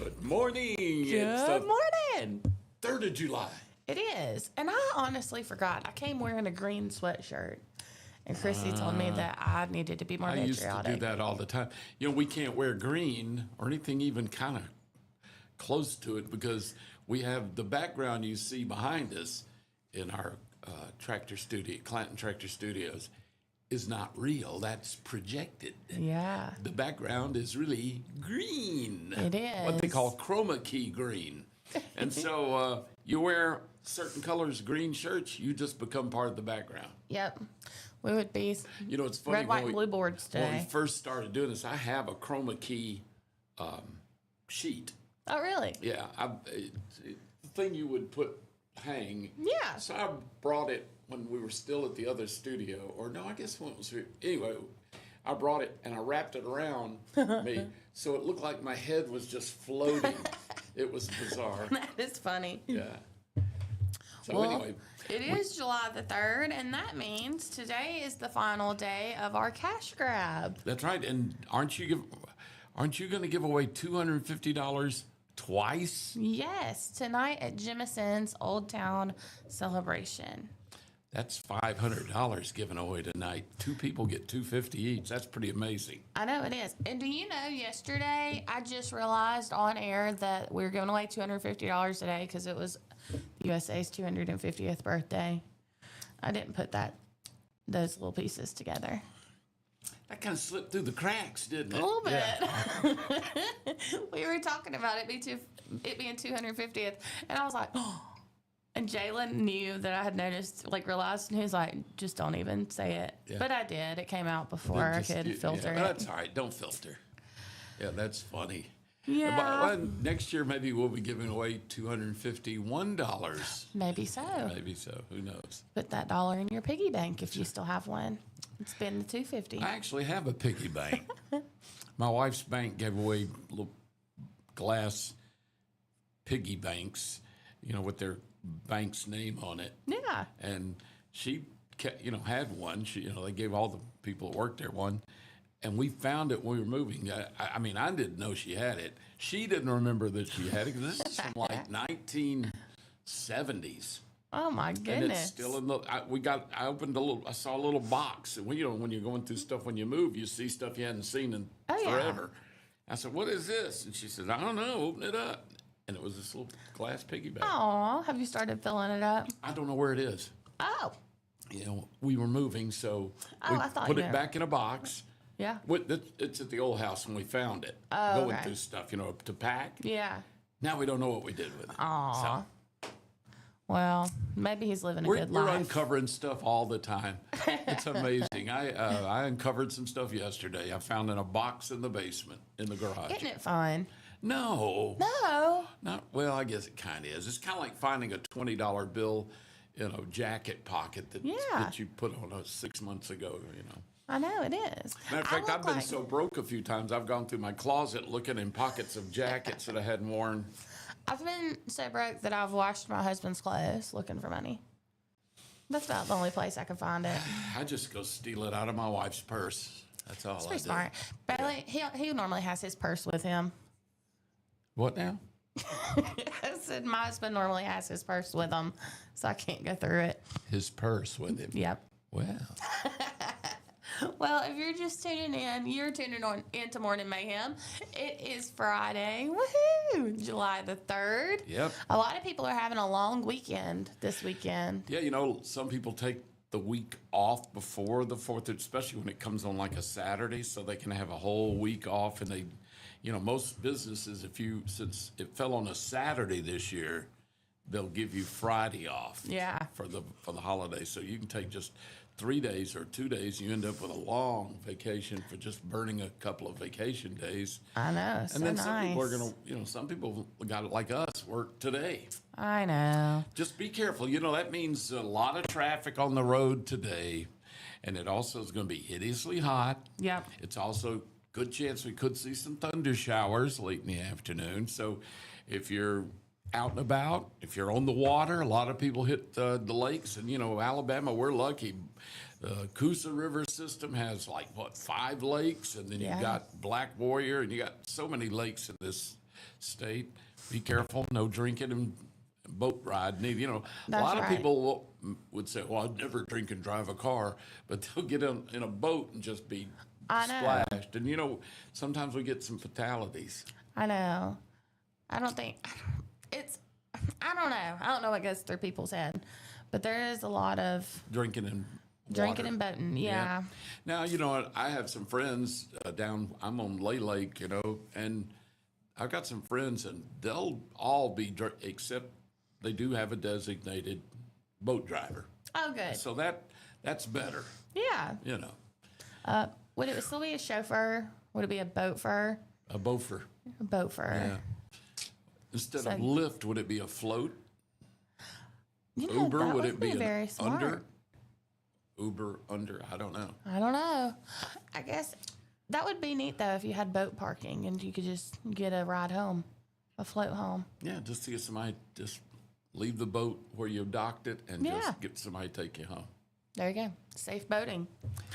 Good morning. Good morning. 3rd of July. It is. And I honestly forgot. I came wearing a green sweatshirt. And Chrissy told me that I needed to be more I patriotic. used to do that all the time. You know, we can't wear green or anything even kind of close to it because we have the background you see behind us in our tractor studio, Clanton Tractor Studios, is not real. That's projected. Yeah. The background is really green. It is. What they call chroma key green. And so you wear certain colors green shirts, you just become part of the background. Yep. We would be You know, it's funny. red, white, and blue boards When we today. first started doing this, I have a chroma key sheet. Oh, really? Yeah, it's the thing you would hang. Yeah. So I brought it when we were still at the other studio, or no, I guess when it was here. Anyway, I brought it and I wrapped it around me, so it looked like my head was just floating. It was bizarre. That is funny. Yeah. So Well, anyway, it is July the 3rd, and that means today is the final day of our cash grab. that's right. And aren't you going to give away $250 twice? Yes, tonight at Jimison's Old Town Celebration. That's $500 given away tonight. 2 people get $250 each. That's pretty amazing. I know it is. And do you know, yesterday I just realized on air that we were giving away $250 today because it was USA's 250th birthday. I didn't put those little pieces together. That kind of slipped through the cracks, didn't it? A little bit. Yeah. We were talking about it being 250th, and I was like, oh. And Jalen knew that I had realized, and he was like, just don't even say it. Yeah. But I did. It came out before I could filter it. That's all right. Don't filter. Yeah, that's funny. Yeah. But next year, maybe we'll be giving away $251. Maybe so. Maybe so. Who knows? Put that dollar in your piggy bank if you still have one. Spend the $250. I actually have a piggy bank. My wife's bank gave away little glass piggy banks, with their bank's name on it. Yeah. And she, had one. They gave all the people that worked there one. And we found it when we were moving. I mean, I didn't know she had it. She didn't remember that she had it because this is from like 1970s. Oh my goodness! And it's still in the. I opened I saw a little box. And when you're going through stuff when you move, you see stuff you hadn't seen in forever. I said, "What is this?" And she said, "I don't know. Open it up." And it was this little glass piggy bank. Aw, have you started filling it up? I don't know where it is. Oh. We were moving, so we I thought put you it were. back in a box. Yeah. It's at the old house when we found it. Oh, Going okay. through stuff, to pack. Yeah. Now we don't know what we did with it. Aw. So Well, maybe he's living a we're good life. uncovering stuff all the time. It's amazing. I uncovered some stuff yesterday. I found in a box in the basement in the garage. Isn't it fun? No. No. Not well. I guess it kind of is. It's kind of like finding a $20 bill in a jacket pocket that you put on 6 months ago. I know it is. Matter of fact, I've been so broke a few times. I've gone through my closet looking in pockets of jackets that I hadn't worn. I've been so broke that I've washed my husband's clothes looking for money. That's about the only place I can find it. I just go steal it out of my wife's purse. That's all It's I pretty do. smart. Bailey, he normally has his purse with him. What now? I said my husband normally has his purse with him, so I can't go through it. His purse with him. Yep. Well, Well, if you're just tuning in, you're tuning on into Morning Mayhem. It is Friday. Woohoo! July the 3rd. Yep. A lot of people are having a long weekend this weekend. yeah, some people take the week off before the 4th, especially when it comes on like a Saturday, so they can have a whole week off. And they, most businesses, since it fell on a Saturday this year, they'll give you Friday off. Yeah. For the holiday, so you can take just 3 days or 2 days. You end up with a long vacation for just burning a couple of vacation days. I know, so And then nice. some people are gonna, some people got it like us, work today. I know. Just be careful. That means a lot of traffic on the road today, and it also is going to be hideously hot. Yep. It's also good chance we could see some thunder showers late in the afternoon. So if you're out and about, if you're on the water, a lot of people hit the lakes, and Alabama, we're lucky. The Coosa River system has 5 lakes, and then you've got Black Warrior, and you got so many lakes in this state. Be careful, no drinking and boat riding. You know, a That's lot of right. people would say, "Well, I'd never drink and drive a car," but they'll get in a boat and just be I know. splashed. And you know, sometimes we get some fatalities. I know. I don't think it's. I don't know. I don't know what goes through people's head, but there is a lot of Drinking and drinking water. and boating. Yeah. Now, you know, I have some friends down, I'm on Lay Lake, you know, and I've got some friends and they'll all be, except they do have a designated boat driver. Oh, good. So that's better, Yeah. you know, Would it still be a chauffeur? Would it be a boatfer? a bofer. A boatfer. Yeah. Instead So- of lift, would it be a float? You know, Uber, that would it be very an smart. under? Uber, under, I don't know. I don't know. I guess that would be neat though if you had boat parking and you could just get a ride home, a float home. Yeah, just to get somebody, just leave the boat where you docked it and Yeah. just get somebody to take you home. There you go. Safe boating.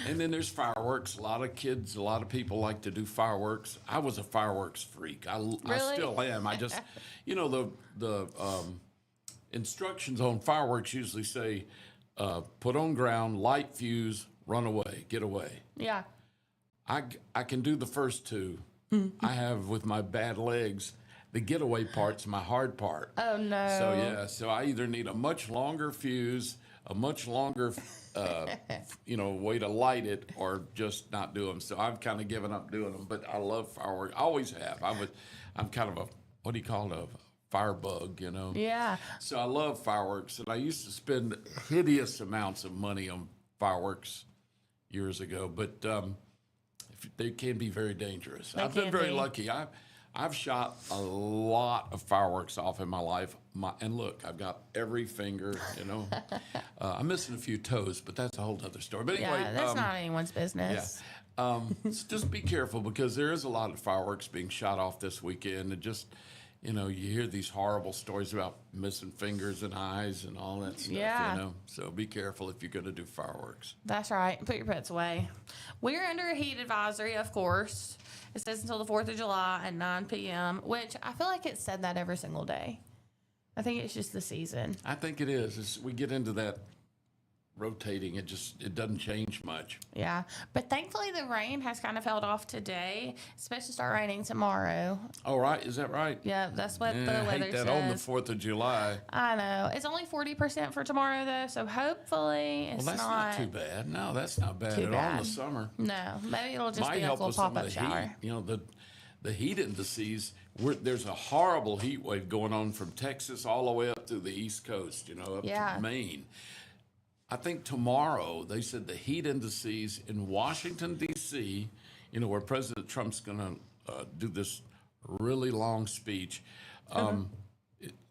And then there's fireworks. A lot of kids, a lot of people like to do fireworks. I was a fireworks freak. I Really? still am. I just, you know, the instructions on fireworks usually say, put on ground, light fuse, run away, get away. Yeah. I can do the first two. I have with my bad legs. The getaway part's my hard part. Oh no. So yeah, so I either need a much longer fuse, a much longer, you know, way to light it, or just not do them. So I've kind of given up doing them. But I love fireworks. I always have. I'm kind of a, what do you call it, a firebug, you know? Yeah. So I love fireworks, and I used to spend hideous amounts of money on fireworks years ago. But they can be very dangerous. I've been can very be. lucky. I've shot a lot of fireworks off in my life. And look, I've got every finger, you know. I'm missing a few toes, but that's a whole other story. But anyway, Yeah, that's not anyone's business. so just be careful because there is a lot of fireworks being shot off this weekend. And just, you know, you hear these horrible stories about missing fingers and eyes and all that stuff, Yeah. you know. So be careful if you're going to do fireworks. That's right. Put your pets away. We're under a heat advisory, of course. It says until the 4th of July at 9 p.m., which I feel like it said that every single day. I think it's just the season. I think it is. As we get into that rotating, it doesn't change much. Yeah. But thankfully, the rain has kind of held off today. It's supposed to start raining tomorrow. All right, is that right? Yeah, that's what the I weather hate that says. on the 4th of July. I know. It's only 40% for tomorrow, though, so hopefully it's Well, that's not too bad. No, that's not bad too at all in bad. the summer. No, maybe it'll just Might be a help little with some of pop-up the shower. heat. You know, the heat indices, there's a horrible heat wave going on from Texas all the way up to the East Coast, you know, up Yeah. to Maine. I think tomorrow, they said the heat indices in Washington, D.C., you know, where President Trump's going to do this really long speech,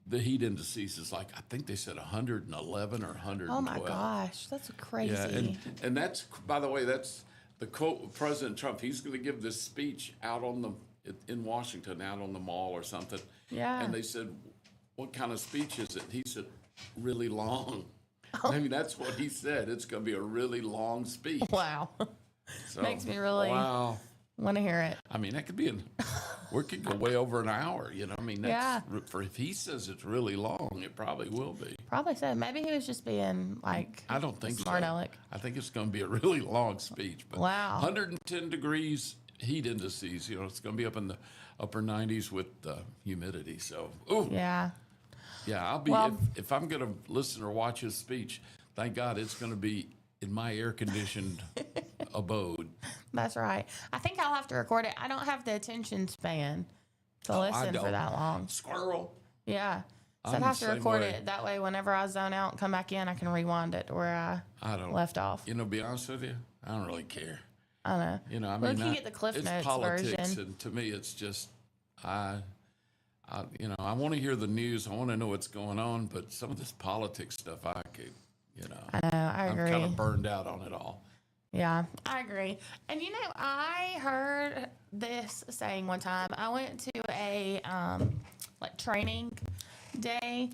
the heat indices is like, I think they said 111 or 112. Oh, my gosh. That's crazy. Yeah, and that's, by the way, that's the quote of President Trump. He's going to give this speech out in Washington, out on the mall or something. Yeah. And they said, what kind of speech is it? He said, really long. Oh. I mean, that's what he said. It's going to be a really long speech. Wow. So, Makes me really wow. want to hear it. I mean, that could be we could go way over an hour, you know. I mean, that's, if he says it's really long, it probably will be. Probably so. Maybe he was just being like I don't think smart so. aleck. I think it's going to be a really long speech. But Wow. 110 degrees heat indices, you know, it's going to be up in the upper 90s with humidity. So, ooh, Yeah. yeah, I'll be, Well- if I'm going to listen or watch his speech, thank God it's going to be in my air-conditioned abode. That's right. I think I'll have to record it. I don't have the attention span to I listen for don't. that long. Squirrel. Yeah. So I'm I'd the have to same record way. it. That way, whenever I zone out and come back in, I can rewind it to where I don't. left off. You know, to be honest with you, I don't really care. I don't know. You know, I Well, mean, you can get the Cliff it's Notes politics, version. and to me, it's just you know, I want to hear the news. I want to know what's going on, but some of this politics stuff, I could, you know, I know. I I'm agree. kind of burned out on it all. Yeah, I agree. And you know, I heard this saying one time. I went to a like training day,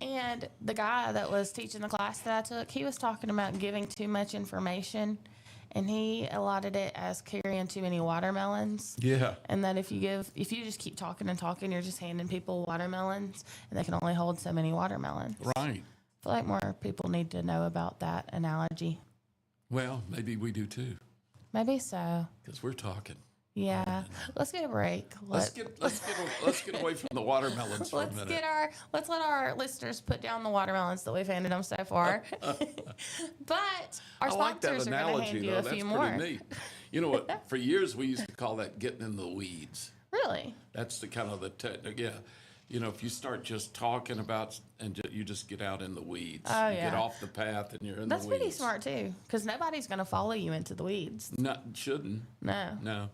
and the guy that was teaching the class that I took, he was talking about giving too much information and he allotted it as carrying too many watermelons. Yeah. And that if you just keep talking and talking, you're just handing people watermelons, and they can only hold so many watermelons. Right. I feel like more people need to know about that analogy. Well, maybe we do too, Maybe so. because we're talking. Yeah. Let's get a break. Let's get away from the watermelons for a minute. Let's let our listeners put down the watermelons that we've handed them so far. But our I like that sponsors are going to hand analogy, you though. a That's few pretty more. neat. You know what? For years, we used to call that getting in the weeds. Really? That's the kind of the technique. Yeah. You know, if you start just talking about, and you just get out in the weeds. Oh, You get yeah. off the path and you're in That's the weeds. pretty smart too, because nobody's going to follow you into the weeds. No, shouldn't. No. No.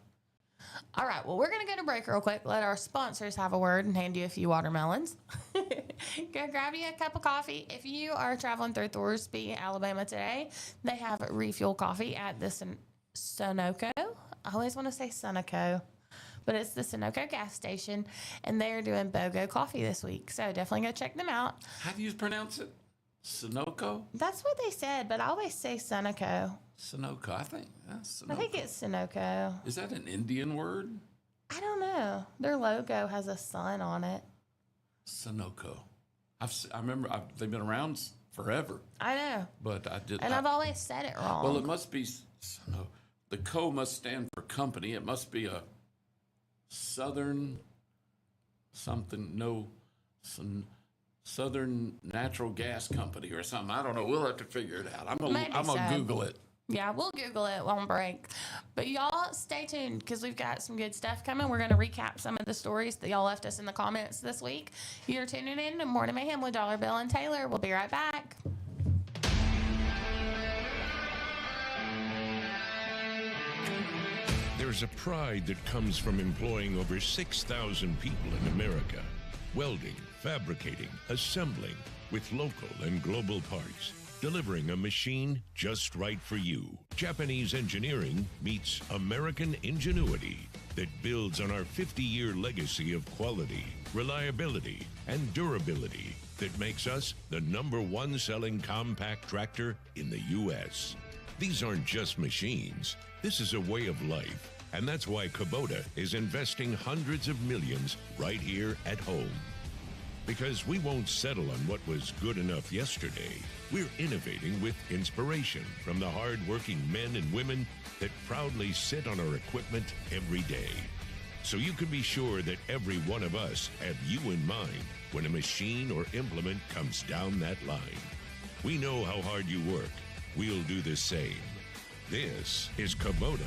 All right. Well, we're going to go to break real quick. Let our sponsors have a word and hand you a few watermelons. Go grab you a cup of coffee. If you are traveling through Thorsby, Alabama today, they have refuel coffee at the Sunoco. I always want to say Sunoco, but it's the Sunoco gas station, and they're doing BOGO coffee this week. So definitely go check them out. How do you pronounce it? Sunoco? That's what they said, but I always say Sunoco. Sunoco, I think. Sunoco. I think it's Sunoco. Is that an Indian word? I don't know. Their logo has a sun on it. Sunoco. I remember they've been around forever, I know. but I did. And I've always said it wrong. Well, it must be. No, the co must stand for company. It must be a Southern something. No, some Southern Natural Gas Company or something. I don't know. We'll have to figure it out. I'm gonna so. Google it. Yeah, we'll Google it on break. But y'all stay tuned because we've got some good stuff coming. We're going to recap some of the stories that y'all left us in the comments this week. You're tuning in to Morning Mayhem with Dollar Bill and Taylor. We'll be right back. There's a pride that comes from employing over 6,000 people in America. Welding, fabricating, assembling with local and global parts. Delivering a machine just right for you. Japanese engineering meets American ingenuity that builds on our 50-year legacy of quality, reliability, and durability that makes us the #1 selling compact tractor in the U.S. These aren't just machines. This is a way of life. And that's why Kubota is investing hundreds of millions right here at home. Because we won't settle on what was good enough yesterday. We're innovating with inspiration from the hard-working men and women that proudly sit on our equipment every day. So you can be sure that every one of us have you in mind when a machine or implement comes down that line. We know how hard you work. We'll do the same. This is Kubota.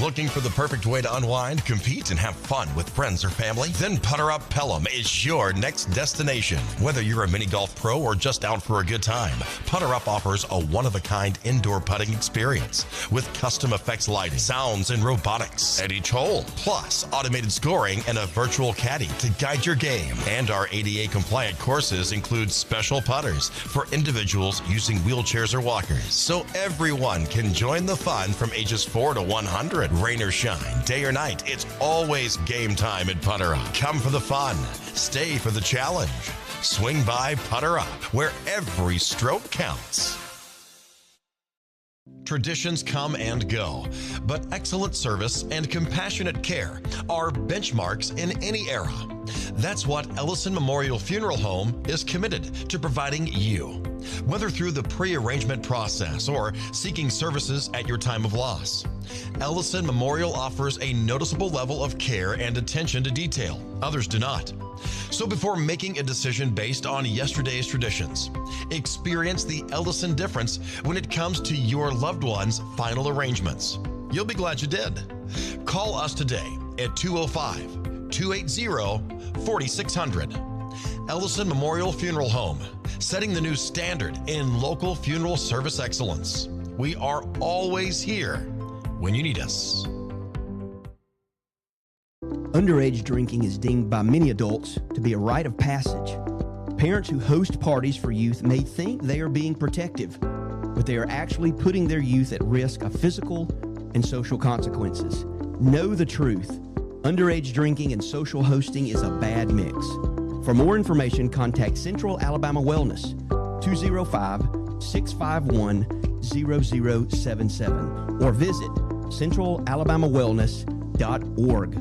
Looking for the perfect way to unwind, compete, and have fun with friends or family? Then Putter Up Pelham is your next destination. Whether you're a mini golf pro or just out for a good time, Putter Up offers a one-of-a-kind indoor putting experience with custom effects lighting, sounds, and robotics at each hole, plus automated scoring and a virtual caddy to guide your game. And our ADA-compliant courses include special putters for individuals using wheelchairs or walkers, so everyone can join the fun from ages 4 to 100. Rain or shine, day or night, it's always game time at Putter Up. Come for the fun, stay for the challenge. Swing by Putter Up, where every stroke counts. Traditions come and go, but excellent service and compassionate care are benchmarks in any era. That's what Ellison Memorial Funeral Home is committed to providing you, whether through the pre-arrangement process or seeking services at your time of loss. Ellison Memorial offers a noticeable level of care and attention to detail. Others do not. So before making a decision based on yesterday's traditions, experience the Ellison difference when it comes to your loved one's final arrangements. You'll be glad you did. Call us today at 205-280-4600. Ellison Memorial Funeral Home, setting the new standard in local funeral service excellence. We are always here when you need us. Underage drinking is deemed by many adults to be a rite of passage. Parents who host parties for youth may think they are being protective, but they are actually putting their youth at risk of physical and social consequences. Know the truth. Underage drinking and social hosting is a bad mix. For more information, contact Central Alabama Wellness, 205-651-0077 or visit centralalabamawellness.org.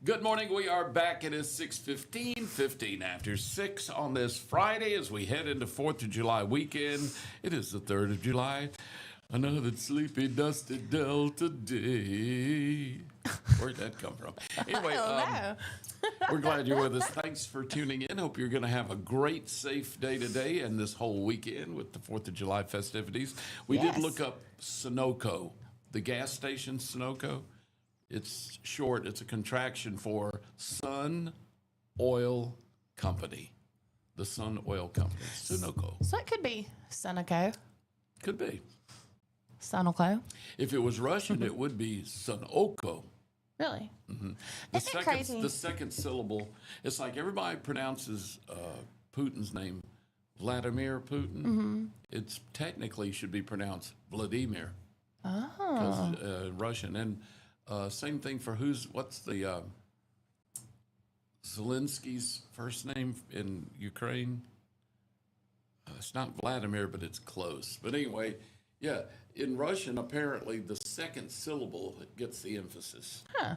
Good morning. We are back. It is 6:15 after 6 on this Friday as we head into 4th of July weekend. It is the 3rd of July. Another sleepy, dusty Delta day. Where'd that come from? Anyway, we're glad you're with us. Thanks for tuning in. Hope you're going to have a great, safe day today and this whole weekend with the 4th of July festivities. We did look up Sunoco, the gas station Sunoco. It's short. It's a contraction for Sun Oil Company. The Sun Oil Company, Sunoco. So it could be Sunoco. Could be. Sunoco. If it was Russian, it would be Sunoco. Really? Mm-hmm. Isn't it crazy? The second syllable, it's like everybody pronounces Putin's name Vladimir Putin. Mm-hmm. It's technically should be pronounced Vladimir. Oh. Because Russian. And same thing for what's the Zelensky's first name in Ukraine? It's not Vladimir, but it's close. But anyway, yeah, in Russian, apparently the second syllable gets the emphasis. Huh.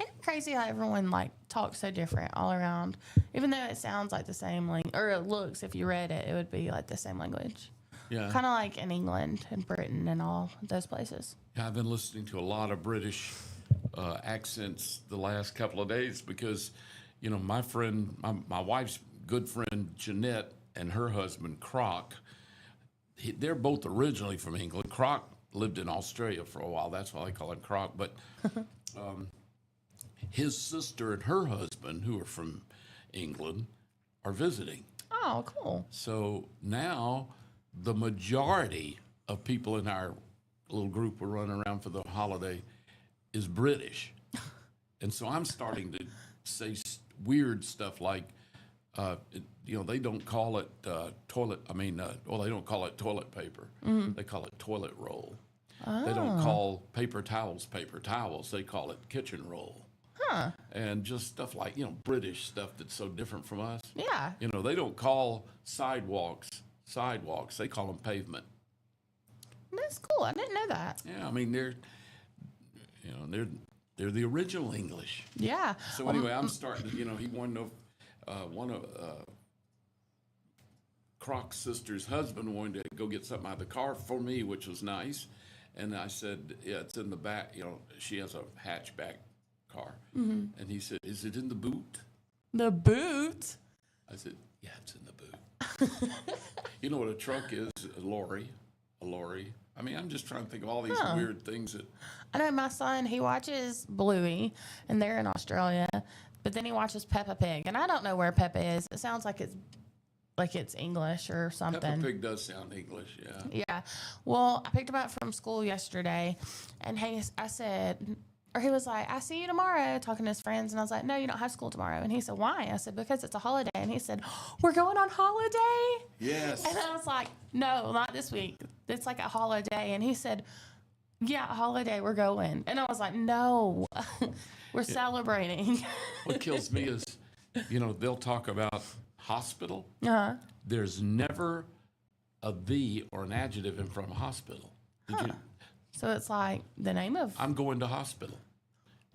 Isn't it crazy how everyone talks so different all around? Even though it sounds like the same language, or it looks, if you read it, it would be like the same language. Yeah. Kind of like in England and Britain and all those places. Yeah, I've been listening to a lot of British accents the last couple of days because, my friend, my wife's good friend Jeanette and her husband Croc, they're both originally from England. Croc lived in Australia for a while. That's why they call him Croc. But his sister and her husband, who are from England, are visiting. Oh, cool. So now the majority of people in our little group we're running around for the holiday is British. And so I'm starting to say weird stuff like, they don't call it they don't call it toilet paper. Mm-hmm. They call it toilet roll. Oh. They don't call paper towels. They call it kitchen roll. Huh. And just stuff like, British stuff that's so different from us. Yeah. They don't call sidewalks. They call them pavement. That's cool. I didn't know that. Yeah, I mean they're the original English. Yeah. So anyway, I'm starting to, he wanted to know, one of Croc's sister's husband wanted to go get something out of the car for me, which was nice. And I said, yeah, it's in the back. She has a hatchback car. Mm-hmm. And he said, is it in the boot? The boot? I said, yeah, it's in the boot. You know what a truck is? A lorry. I mean, I'm just trying to think of all these weird things that. I know my son, he watches Bluey, and they're in Australia, but then he watches Peppa Pig, and I don't know where Peppa is. It sounds like it's English or something. Peppa Pig does sound English, yeah. Yeah. Well, I picked him up from school yesterday, and he was like, I see you tomorrow, talking to his friends. And I was like, no, you don't have school tomorrow. And he said, why? I said, because it's a holiday. And he said, we're going on holiday? Yes. And I was like, no, not this week. It's like a holiday. And he said, yeah, a holiday, we're going. And I was like, no, we're celebrating. What kills me is, they'll talk about hospital. Uh-huh. There's never a the or an adjective in front of hospital. So it's like the name of. I'm going to hospital.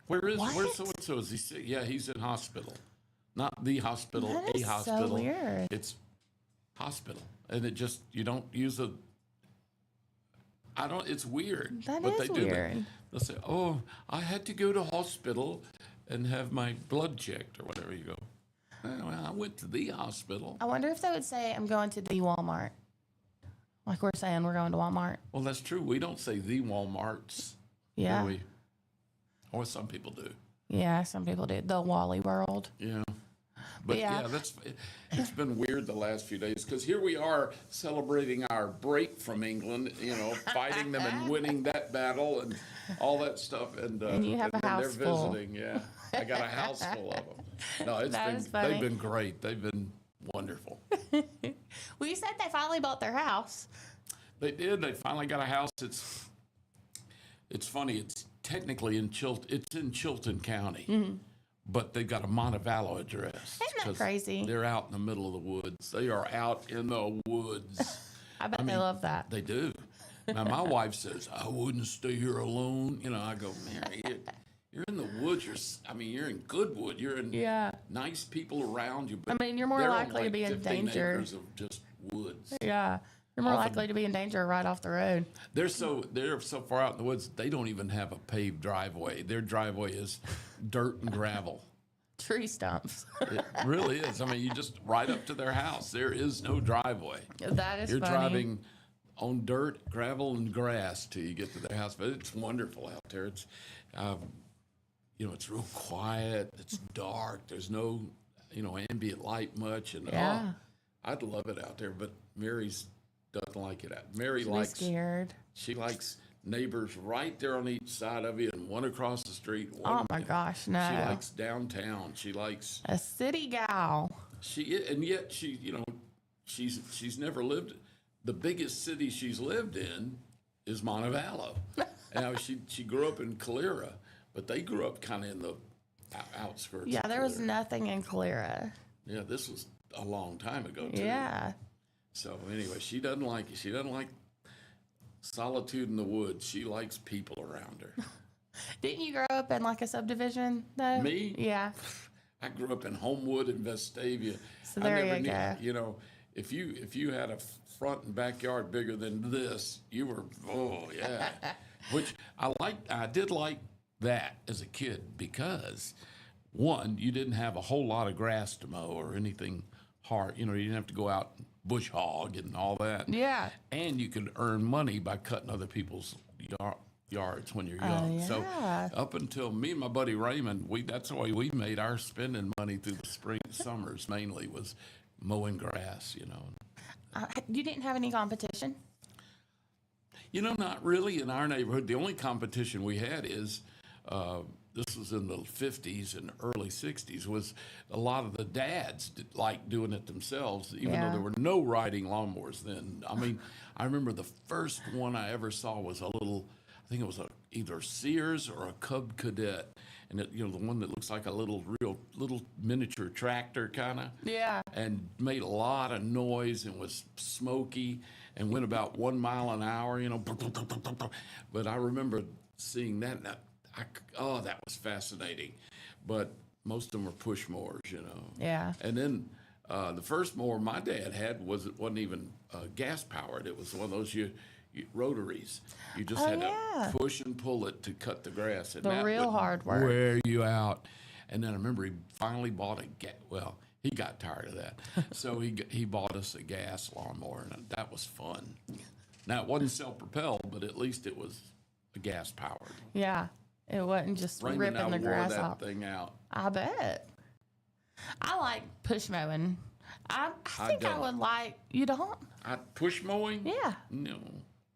Where's What? so-and-so? Is he sick? Yeah, he's in hospital. Not the hospital, That a is so hospital. weird. It's hospital. And it just, you don't use it's weird. That but is they do weird. They'll say, oh, I had to go to hospital and have my blood checked or whatever you go. Well, I went to the hospital. I wonder if they would say, I'm going to the Walmart. Like we're saying we're going to Walmart. Well, that's true. We don't say the Walmarts. Yeah. Do we? Or some people do. Yeah, some people do. The Wally World. Yeah. But yeah. It's been weird the last few days because here we are celebrating our break from England, fighting them and winning that battle and all that stuff. And you have a house they're full. visiting. Yeah. I got a house full of them. No, they've been great. They've been wonderful. Well, you said they finally bought their house. They did. They finally got a house. It's funny. It's technically in Chilton. It's in Chilton County, but they've got a Montevallo address. Isn't that 'cause crazy? They're out in the middle of the woods. They are out in the woods. I bet they love that. They do. Now, my wife says, I wouldn't stay here alone. You know, I go, Mary, you're in the woods. You're in Goodwood. You're in nice people around you. But I mean, you're more they're on, likely to be in 15 danger. acres of just woods. Yeah. You're more likely to be in danger right off the road. They're so far out in the woods, they don't even have a paved driveway. Their driveway is dirt and gravel. Tree stumps. It really is. I mean, you just right up to their house. There is no driveway. That is You're funny. driving on dirt, gravel, and grass till you get to their house. But it's wonderful out there. It's, it's real quiet. It's dark. There's no, ambient light much. And I'd love it out there. But Mary's doesn't like it out. Mary likes. Scared. She likes neighbors right there on each side of you, and one across the street. Oh my gosh, no. She likes downtown. She likes a city gal. And yet she's never lived. The biggest city she's lived in is Montevallo. Now she grew up in Calera, but they grew up kind of in the outskirts. Yeah, of there was Calera. nothing in Calera. Yeah, this was a long time ago too. Yeah. So anyway, she doesn't like it. She doesn't like solitude in the woods. She likes people around her. Didn't you grow up in like a subdivision though? Me? Yeah. I grew up in Homewood and Vestavia. So there you go. You know, if you had a front and backyard bigger than this, you were Which I did like that as a kid because one, you didn't have a whole lot of grass to mow or anything hard. You know, you didn't have to go out and bush hog and all that. Yeah. And you could earn money by cutting other people's yards when you're young. Yeah. So up until me and my buddy Raymond, that's the way we made our spending money through the summers mainly was mowing grass, you know. You didn't have any competition? You know, not really in our neighborhood. The only competition we had is, this was in the 50s and early 60s, was a lot of the dads liked doing it themselves, even though there were no riding lawnmowers then. I mean, I remember the first one I ever saw was a little, I think it was either Sears or a Cub Cadet. And it, the one that looks like a little miniature tractor kind of. Yeah. And made a lot of noise and was smoky and went about 1 mile an hour, But I remember seeing that, and that was fascinating. But most of them were push mowers, Yeah. And then the first mower my dad had wasn't even gas powered. It was one of those rotaries. You just had to push and pull it to cut the grass. And the real hard work. Wear you out. And then I remember he finally bought he got tired of that. So he bought us a gas lawnmower, and that was fun. Now, it wasn't self-propelled, but at least it was gas-powered. Yeah. It wasn't just Raymond ripping the grass off. that thing out. I bet. I like push mowing. I think I would like, you don't? Push mowing? Yeah. No.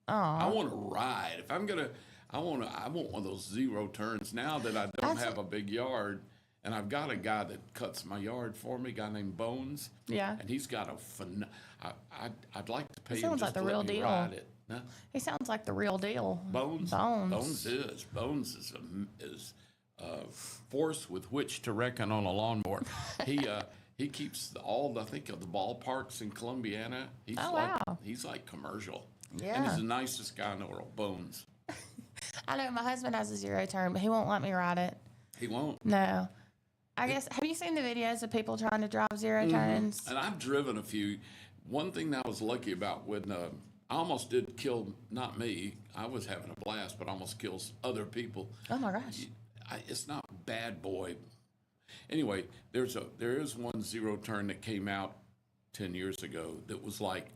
Oh. I want to ride. If I'm going to, I want one of those zero turns now that I don't have a big yard. And I've got a guy that cuts my yard for me, a guy named Bones. Yeah. And he's got I'd like to pay him just like the to real let me deal. ride it. Huh? He sounds like the real deal. Bones? Bones is a force with which to reckon on a lawnmower. He keeps I think of the ballparks in Columbiana. He's like commercial. Yeah. And he's the nicest guy in the world, Bones. I know my husband has a zero turn, but he won't let me ride it. He won't? No. I guess, have you seen the videos of people trying to drive zero turns? And I've driven a few. One thing that I was lucky about when I almost did kill, not me, I was having a blast, but almost kills other people. Oh my gosh. It's not bad boy. Anyway, there is one zero turn that came out 10 years ago that was like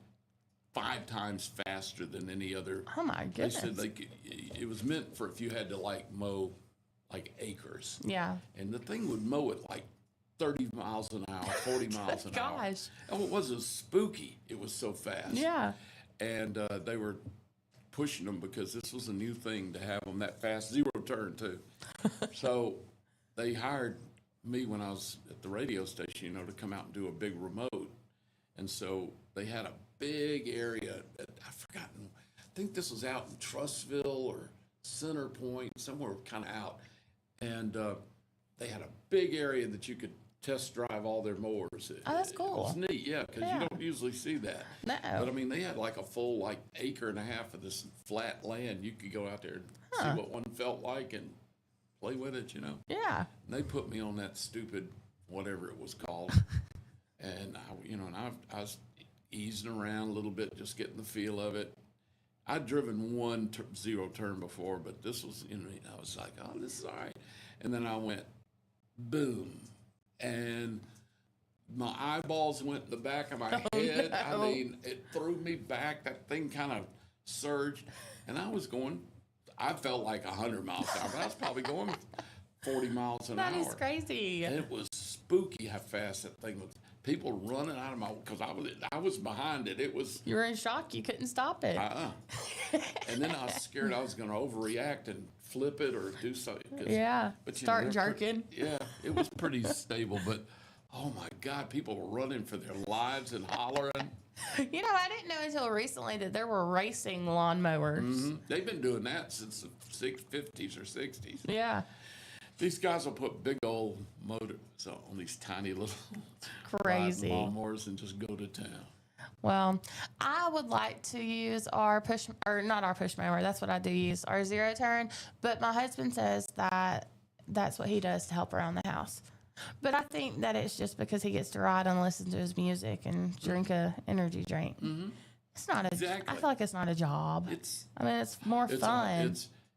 5 times faster than any other. Oh my goodness. They said it was meant for if you had to mow acres. Yeah. And the thing would mow it 30 miles an hour, 40 miles an hour. Gosh. Oh, it wasn't spooky. It was so fast. Yeah. And they were pushing them because this was a new thing to have them that fast, zero turn too. So they hired me when I was at the radio station, to come out and do a big remote. And so they had a big area. I've forgotten. I think this was out in Trussville or Center Point, somewhere kind of out. And they had a big area that you could test drive all their mowers. Oh, that's It cool. was neat, yeah, because Yeah. you don't usually see that. No. But I mean, they had like a full like acre and a half of this flat land. You could go out there and see what one felt like and play with it, you know. Yeah. And they put me on that stupid whatever it was called, and I was easing around a little bit, just getting the feel of it. I'd driven one zero turn before, but this was, I was like, oh, this is all right. And then I went, boom, and my eyeballs went in the back of my head. no. I mean, it threw me back. That thing kind of surged, and I was going. I felt like 100 miles an hour, but I was probably going 40 miles an hour. That is crazy. And it was spooky how fast that thing was. People running out of my, because I was behind it. It was, You were in shock. You couldn't stop it. and then I was scared I was going to overreact and flip it or do something. Yeah. But Start they're jerking. yeah, it was pretty stable, but oh my God, people were running for their lives and hollering. I didn't know until recently that there were racing lawnmowers. They've been doing that since the 50s or 60s. Yeah. These guys will put big old motors on these tiny little Crazy. riding lawnmowers and just go to town. Well, I would like to use our push, or not our push mower. That's what I do use, our zero turn. But my husband says that that's what he does to help around the house. But I think that it's just because he gets to ride and listen to his music and drink a energy drink. It's not a. Exactly. I feel like it's not a job. It's it's more fun.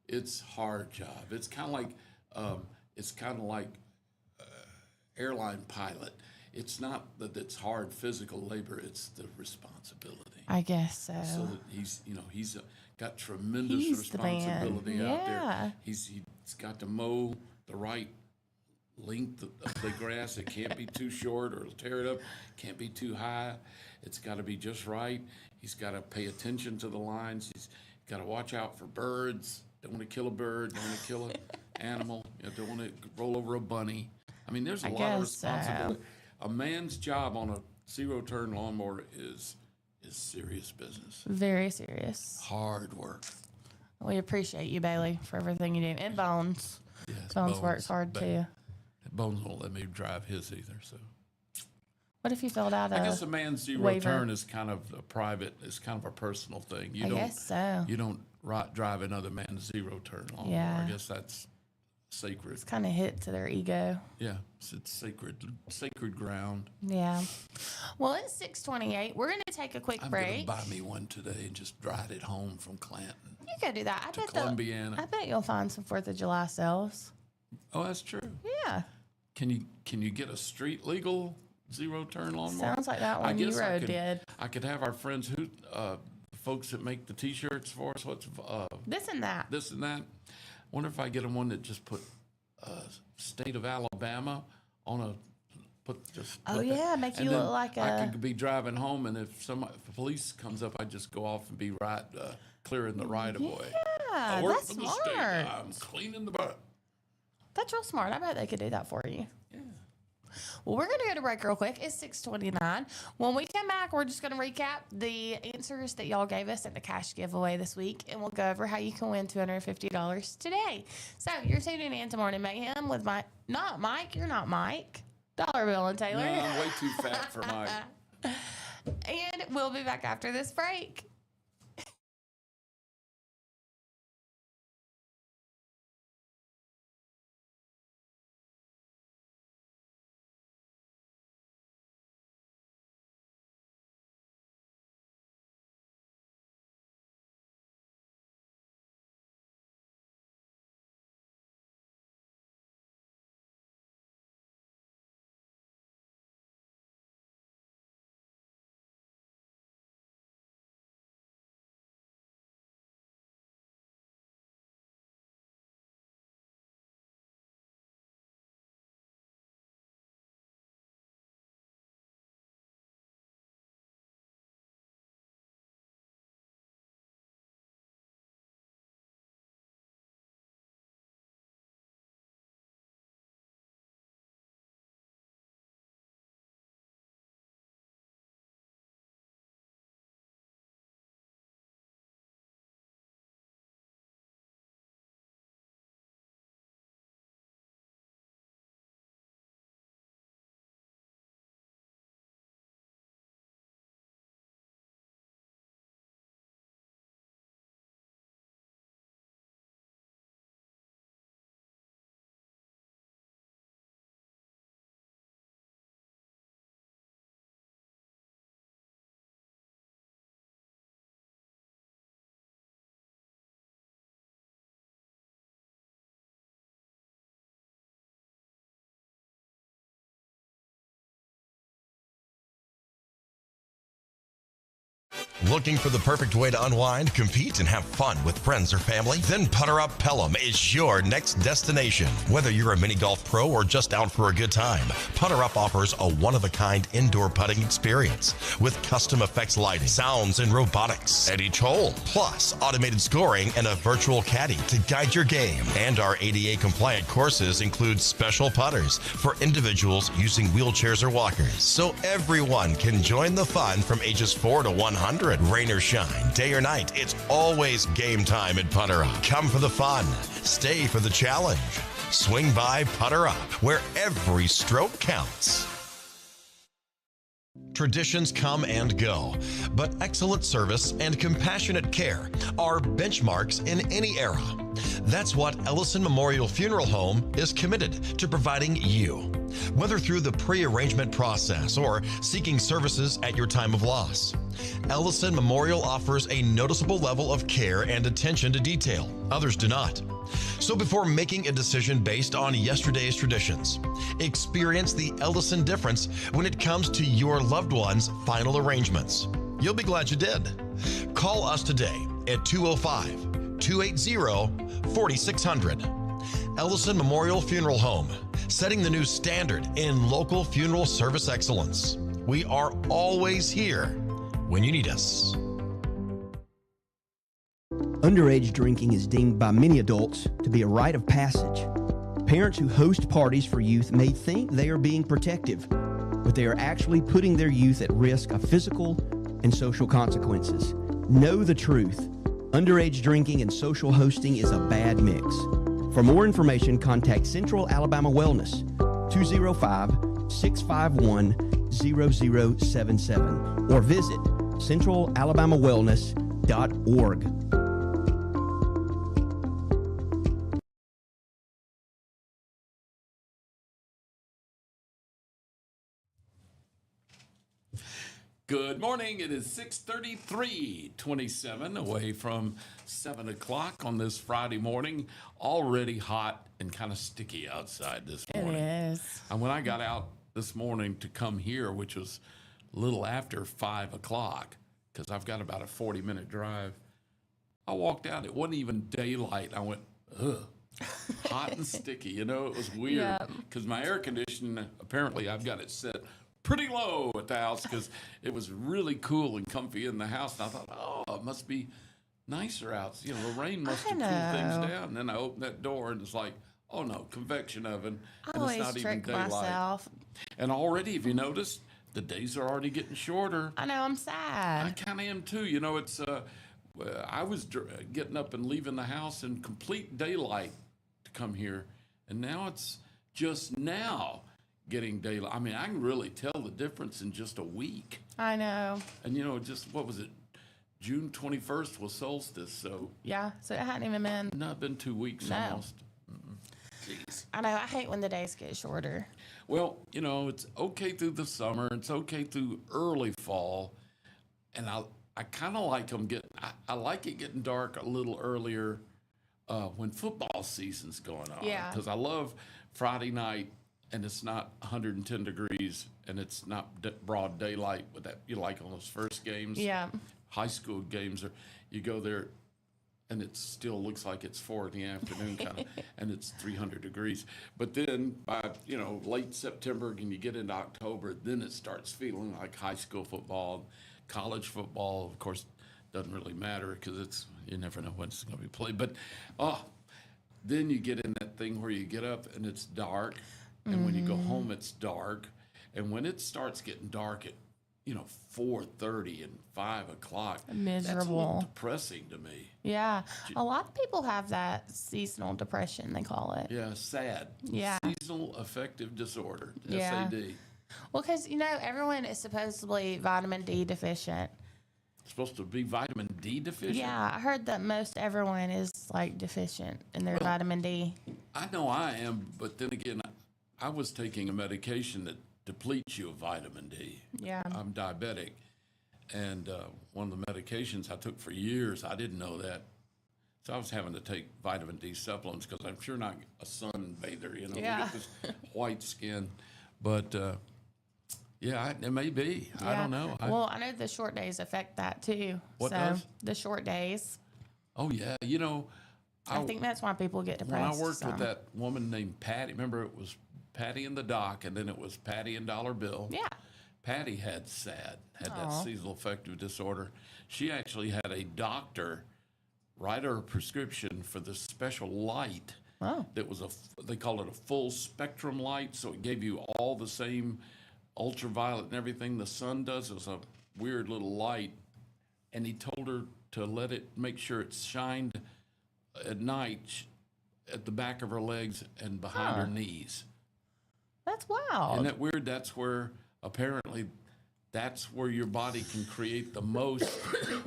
it's hard job. It's kind of like airline pilot. It's not that it's hard physical labor. It's the responsibility. I guess so. So that he's got tremendous He's the man. responsibility out Yeah. there. He's got to mow the right length of the grass. It can't be too short or it'll tear it up. Can't be too high. It's got to be just right. He's got to pay attention to the lines. He's got to watch out for birds. Don't want to kill a bird. Don't want to kill an animal. Don't want to roll over a bunny. I mean, there's a lot of guess so. responsibility. A man's job on a zero-turn lawnmower is serious business. Very serious. Hard work. We appreciate you, Bailey, for everything you do. And Bones. Yes, Bones works hard but too. Bones won't let me drive his either. So What if you filled out a I guess a man's zero waiver? turn is kind of a private. It's kind of a personal thing. You I don't. guess so. You don't drive another man's zero turn lawnmower. Yeah. I guess that's sacred. Kind of hit to their ego. Yeah, it's sacred ground. Yeah. Well, it's 6:28. We're going to take a quick I'm gonna break. buy me one today and just ride it home from Clanton. You can do that. I bet Columbiana. I bet you'll find some 4th of July sales. Oh, that's true. Yeah. Can you get a street legal zero turn lawnmower? Sounds like that I one you guess I rode could, did. I could have our friends who the folks that make the T-shirts for us. What's This and that. this and that? Wonder if I get them one that just put state of Alabama on a Oh, put that- yeah, make and you then look like I a- could be driving home, and if the police comes up, I just go off and be clearing the right of way. I Yeah, work that's for the state. smart. I'm cleaning the butt. That's real smart. I bet they could do that for you. Yeah. Well, we're going to go to break real quick. It's 6:29. When we come back, we're just going to recap the answers that y'all gave us in the cash giveaway this week, and we'll go over how you can win $250 today. So you're tuning in to Morning Mayhem with not Mike. You're not Mike. Dollar Bill and Taylor. No, I'm way too fat for my. And we'll be back after this break. Looking for the perfect way to unwind, compete, and have fun with friends or family? Then Putter Up Pelham is your next destination. Whether you're a mini golf pro or just out for a good time, Putter Up offers a one-of-a-kind indoor putting experience with custom effects lighting, sounds, and robotics at each hole, plus automated scoring and a virtual caddy to guide your game. And our ADA-compliant courses include special putters for individuals using wheelchairs or walkers, so everyone can join the fun from ages 4 to 100. Rain or shine, day or night, it's always game time at Putter Up. Come for the fun, stay for the challenge. Swing by Putter Up, where every stroke counts. Traditions come and go, but excellent service and compassionate care are benchmarks in any era. That's what Ellison Memorial Funeral Home is committed to providing you. Whether through the pre-arrangement process or seeking services at your time of loss, Ellison Memorial offers a noticeable level of care and attention to detail. Others do not. So before making a decision based on yesterday's traditions, experience the Ellison difference when it comes to your loved one's final arrangements. You'll be glad you did. Call us today at 205-280-4600. Ellison Memorial Funeral Home, setting the new standard in local funeral service excellence. We are always here when you need us. Underage drinking is deemed by many adults to be a rite of passage. Parents who host parties for youth may think they are being protective, but they are actually putting their youth at risk of physical and social consequences. Know the truth. Underage drinking and social hosting is a bad mix. For more information, contact Central Alabama Wellness, 205-651-0077, or visit centralalabamawellness.org. Good morning. It is 6:33, away from 7 o'clock on this Friday morning. Already hot and kind of sticky outside this morning. It is. And when I got out this morning to come here, which was a little after 5 o'clock, because I've got about a 40-minute drive, I walked out. It wasn't even daylight. I went, ugh, hot and sticky. You know, it was weird because my air conditioning, apparently I've got it set pretty low at the house because it was really cool and comfy in the house. And I thought, oh, it must be nicer out. You know, the rain must have cooled things down. And then I opened that door and it's like, oh no, convection oven. I And always it's not even trick daylight. myself. And already, if you noticed, the days are already getting shorter. I know, I'm I sad. kind of am too. You know, it's I was getting up and leaving the house in complete daylight to come here, and now it's just now getting daylight. I mean, I can really tell the difference in just a week. I know. And you know, just what was it? June 21st was solstice, so Yeah, so it hadn't even been. not been 2 weeks No. almost. Jeez. I know, I hate when the days get shorter. Well, you know, it's okay through the summer. It's okay through early fall, and I kind of like them getting. I like it getting dark a little earlier when football season's going on. Yeah. Because I love Friday night, and it's not 110 degrees, and it's not broad daylight with that. You like on those first games. Yeah. High school games are. You go there, and it still looks like it's 4 in the afternoon kind of, and it's 300 degrees. But then by, you know, late September and you get into October, then it starts feeling like high school football. College football, of course, doesn't really matter because you never know when it's going to be played. But then you get in that thing where you get up and it's dark, and when you go home it's dark, and when it starts getting dark at 4:30 and 5 o'clock, that's a Miserable. little depressing to me. Yeah. A lot of people have that seasonal depression, they call it. Yeah, sad. Yeah. Seasonal affective disorder, Yeah. SAD. Well, because, everyone is supposedly vitamin D deficient. It's supposed to be vitamin D deficient. Yeah, I heard that most everyone is, deficient in their vitamin D. I know I am, but then again, I was taking a medication that depletes you of vitamin D. Yeah. I'm diabetic, and one of the medications I took for years, I didn't know that. So I was having to take vitamin D supplements because I'm sure not a sunbather, Yeah. we get this white skin. But Yeah, it may be. I Yeah. don't know. Well, I know the short days affect that too. What so does? the short days. Oh, yeah. I think that's why people get when I depressed. worked with some. that woman named Patty, remember it was Patty and the Doc, and then it was Patty and Dollar Bill. Yeah. Patty had that Aw. seasonal affective disorder. She actually had a doctor write her a prescription for this special light. Oh. That was they call it a full spectrum light, so it gave you all the same ultraviolet and everything the sun does. It was a weird little light, and he told her to make sure it shined at night at the back of her legs and behind her knees. That's wild. Isn't that weird? Apparently that's where your body can create the most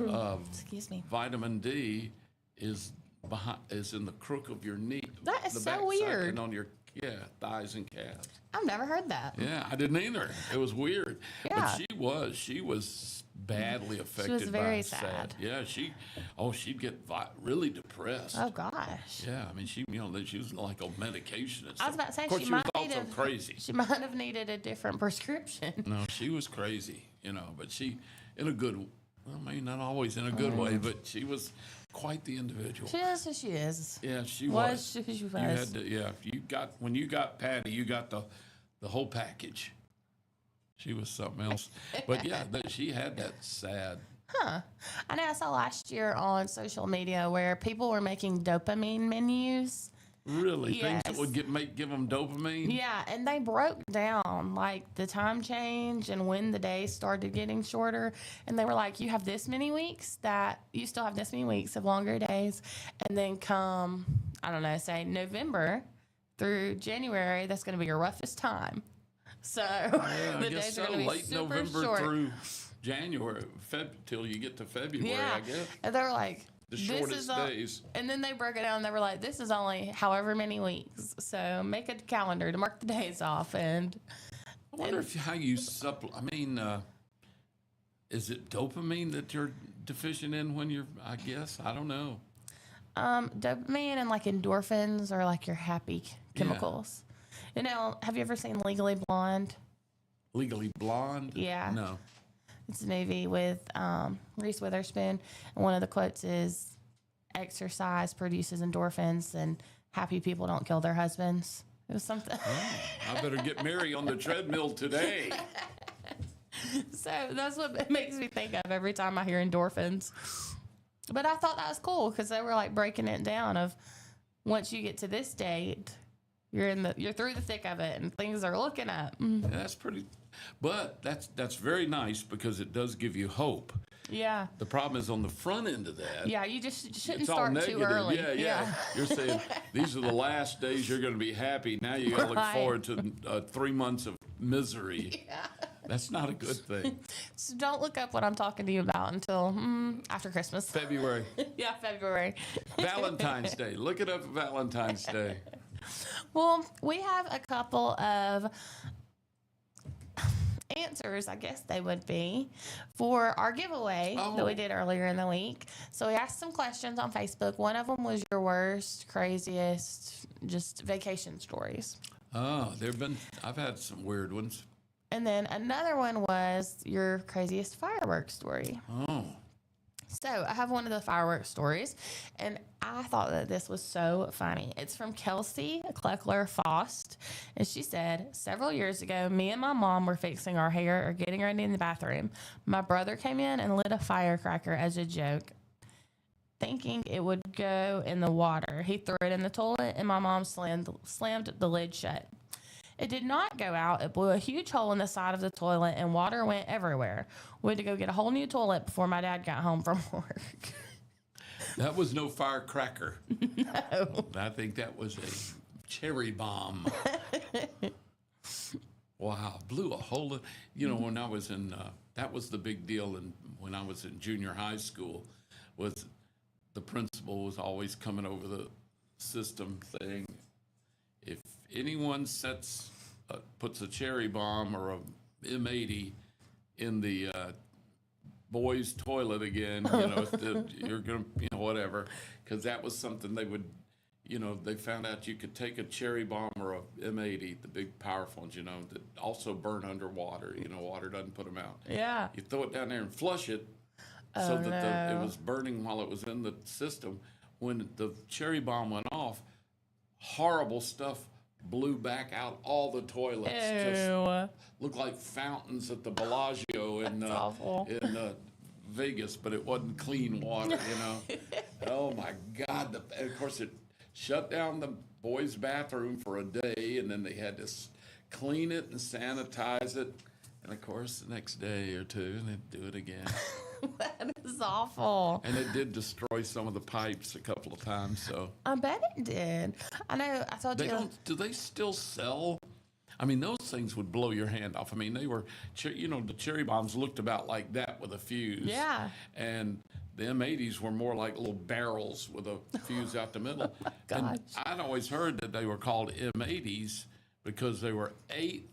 of Excuse me. vitamin D is in the crook of your knee. That is the so backside weird. And on your thighs and calves. I've never heard that. Yeah, I didn't either. It was weird. Yeah. But she was badly affected by very it, sad. Yeah, she'd get really depressed. Oh gosh. Yeah, I mean, she was like on medication and I stuff. was about to say Of course, she she was might also have crazy. She might have needed a different prescription. No, she was crazy, but she, in a good, well, maybe not always in a good way, but she was quite the individual. She is who she is. Yeah, she Was was. who she You was. had to, when you got Patty, you got the whole package. She was something else. But yeah, she had that sad. I know I saw last year on social media where people were making dopamine menus. Really, things that Yes. would give them dopamine. Yeah, and they broke down like the time change and when the days started getting shorter. And they were like, you have this many weeks you still have this many weeks of longer days. And then come, I don't know, say November through January, that's going to be your roughest time. So Yeah, I the guess days are so. going to be Late super November short. through January, till you get to February, Yeah, I guess. and they were like, The this shortest is days. And then they broke it down. And they were like, this is only however many weeks. So make a calendar to mark the days off. And I wonder how you supplement. I mean, is it dopamine that you're deficient in when you're? I guess I don't know. dopamine and like endorphins are like your happy chemicals. Have you ever seen Legally Blonde? Legally Blonde? Yeah. No. It's a movie with Reese Witherspoon, and one of the quotes is, "Exercise produces endorphins, and happy people don't kill their husbands." It was something. I better get Mary on the treadmill today. So that's what it makes me think of every time I hear endorphins. But I thought that was cool because they were like breaking it down of once you get to this date, you're through the thick of it and things are looking up. Yeah, that's pretty. But that's very nice because it does give you hope. Yeah. The problem is on the front end of that. Yeah, you just shouldn't It's all start negative. too early. Yeah. You're saying these are the last days you're going to be happy. Now you got to look Right. forward to 3 months of misery. Yeah. That's not a good thing. So don't look up what I'm talking to you about until after Christmas. February. Yeah, February. Valentine's Day. Look it up for Valentine's Day. Well, we have a couple of answers, I guess they would be, for our giveaway that we did earlier in the week. So we asked some questions on Facebook. One of them was your worst, craziest, just vacation stories. Oh, I've had some weird ones. And then another one was your craziest fireworks story. Oh. So I have one of the fireworks stories, and I thought that this was so funny. It's from Kelsey Kleckler Faust, and she said, several years ago, me and my mom were fixing our hair or getting ready in the bathroom. My brother came in and lit a firecracker as a joke, thinking it would go in the water. He threw it in the toilet, and my mom slammed the lid shut. It did not go out. It blew a huge hole in the side of the toilet, and water went everywhere. We had to go get a whole new toilet before my dad got home from work. That was no firecracker. No. I think that was a cherry bomb. Wow, blew a hole in, when I was in, that was the big deal when I was in junior high school, was the principal was always coming over the system saying, if anyone puts a cherry bomb or a M80 in the boys' toilet again, you're gonna, whatever, because that was something they would, they found out you could take a cherry bomb or a M80, the big powerful ones, that also burn underwater. Water doesn't put them out. Yeah. You throw it down there and flush it so that it was burning while it was in the system. When the cherry bomb went off, horrible stuff blew back out all the toilets. Just looked like fountains at the Bellagio in Vegas, but it wasn't clean water, Oh my God! And of course, it shut down the boys' bathroom for a day, and then they had to clean it and sanitize it. And of course, the next day or two, they'd do it again. That is awful. And it did destroy some of the pipes a couple of times. So I bet it did. I know. I told you. Do they still sell? I mean, those things would blow your hand off. I mean, they were, the cherry bombs looked about like that with a fuse. Yeah. And the M80s were more like little barrels with a fuse out the middle. And I'd always heard that they were called M80s because they were eight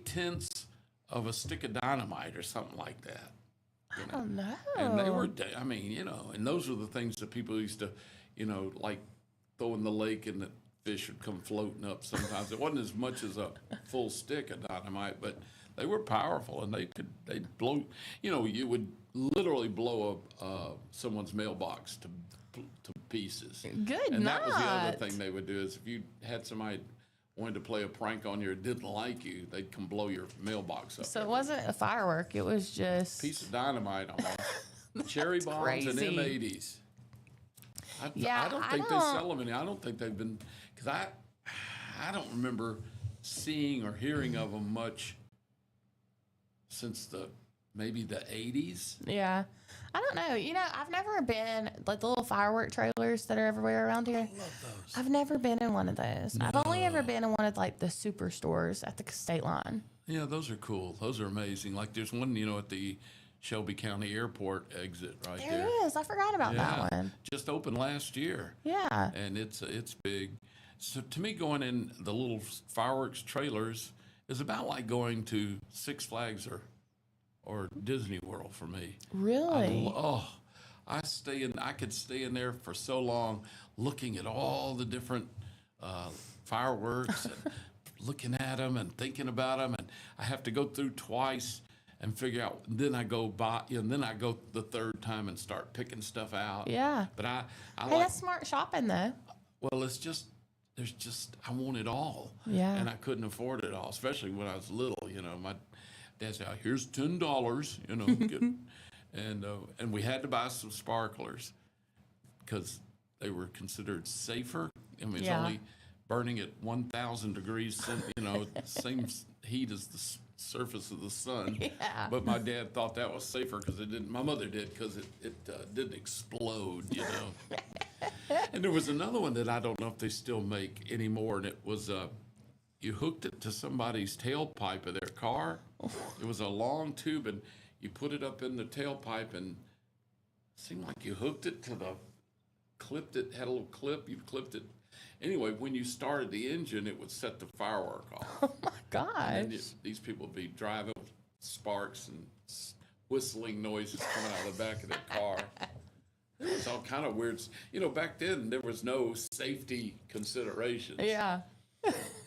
tenths of a stick of dynamite or something like that. I don't know. And they were, and those were the things that people used to, like throw in the lake and the fish would come floating up sometimes. It wasn't as much as a full stick of dynamite, but they were powerful and they'd blow, you would literally blow someone's mailbox to pieces. Good And night. that was the other thing they would do is if you had somebody wanted to play a prank on you or didn't like you, they'd come blow your mailbox up. So it wasn't a firework. It was just Piece of dynamite almost. Cherry bombs and crazy. M80s. I don't I think they don't- sell them any. I don't think they've been, because I don't remember seeing or hearing of them much since maybe the 80s. Yeah. I don't know. I've never been, like the little firework trailers that are everywhere around here. I love those. I've never been in one of those. I've only ever been in one of like the superstores at the state line. Yeah, those are cool. Those are amazing. Like there's one, at the Shelby County Airport exit right there. There is. I forgot about that one. Just opened last year. Yeah. And it's big. So to me, going in the little fireworks trailers is about like going to Six Flags or Disney World for me. Really? I could stay in there for so long, looking at all the different fireworks and looking at them and thinking about them, and I have to go through twice and figure out. Then I go by, and then I go the third time and start picking stuff out. Yeah. But I Hey, like. that's smart shopping though. Well, I want it all. Yeah. And I couldn't afford it all, especially when I was little. My dad said, "Here's $10." And we had to buy some sparklers because they were considered safer. I mean, it's Yeah. only burning at 1,000 degrees, same heat as the surface of the sun. Yeah. But my dad thought that was safer because it didn't. My mother did because it didn't explode. And there was another one that I don't know if they still make anymore, and it was you hooked it to somebody's tailpipe of their car. It was a long tube, and you put it up in the tailpipe, and it seemed like you hooked it to had a little clip, you clipped it. Anyway, when you started the engine, it would set the firework off. Oh my gosh. And then these people would be driving with sparks and whistling noises coming out of the back of their car. It was all kind of weird. Back then, there was no safety considerations. Yeah.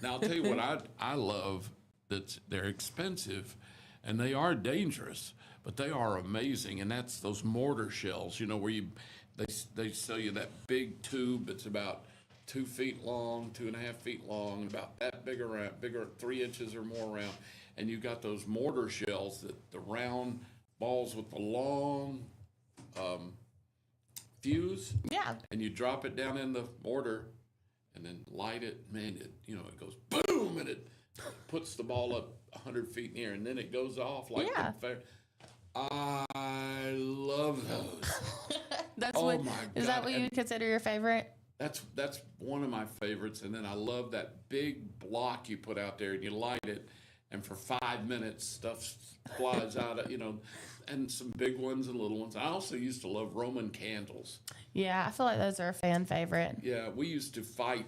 Now, I'll tell you what I love, that they're expensive and they are dangerous, but they are amazing. And that's those mortar shells, where they sell you that big tube that's about 2 feet long, 2.5 feet long, about that big around, bigger, 3 inches or more around. And you got those mortar shells, the round balls with the long fuse. Yeah. And you drop it down in the mortar and then light it. Man, it goes boom, and it puts the ball up 100 feet in the air, and then it goes off like Yeah. I love those. That's Oh what. my Is God. that what you would consider your favorite? That's one of my favorites. And then I love that big block you put out there, and you light it, and for 5 minutes stuff flies out of, and some big ones and little ones. I also used to love Roman candles. Yeah, I feel like those are a fan favorite. Yeah, we used to fight,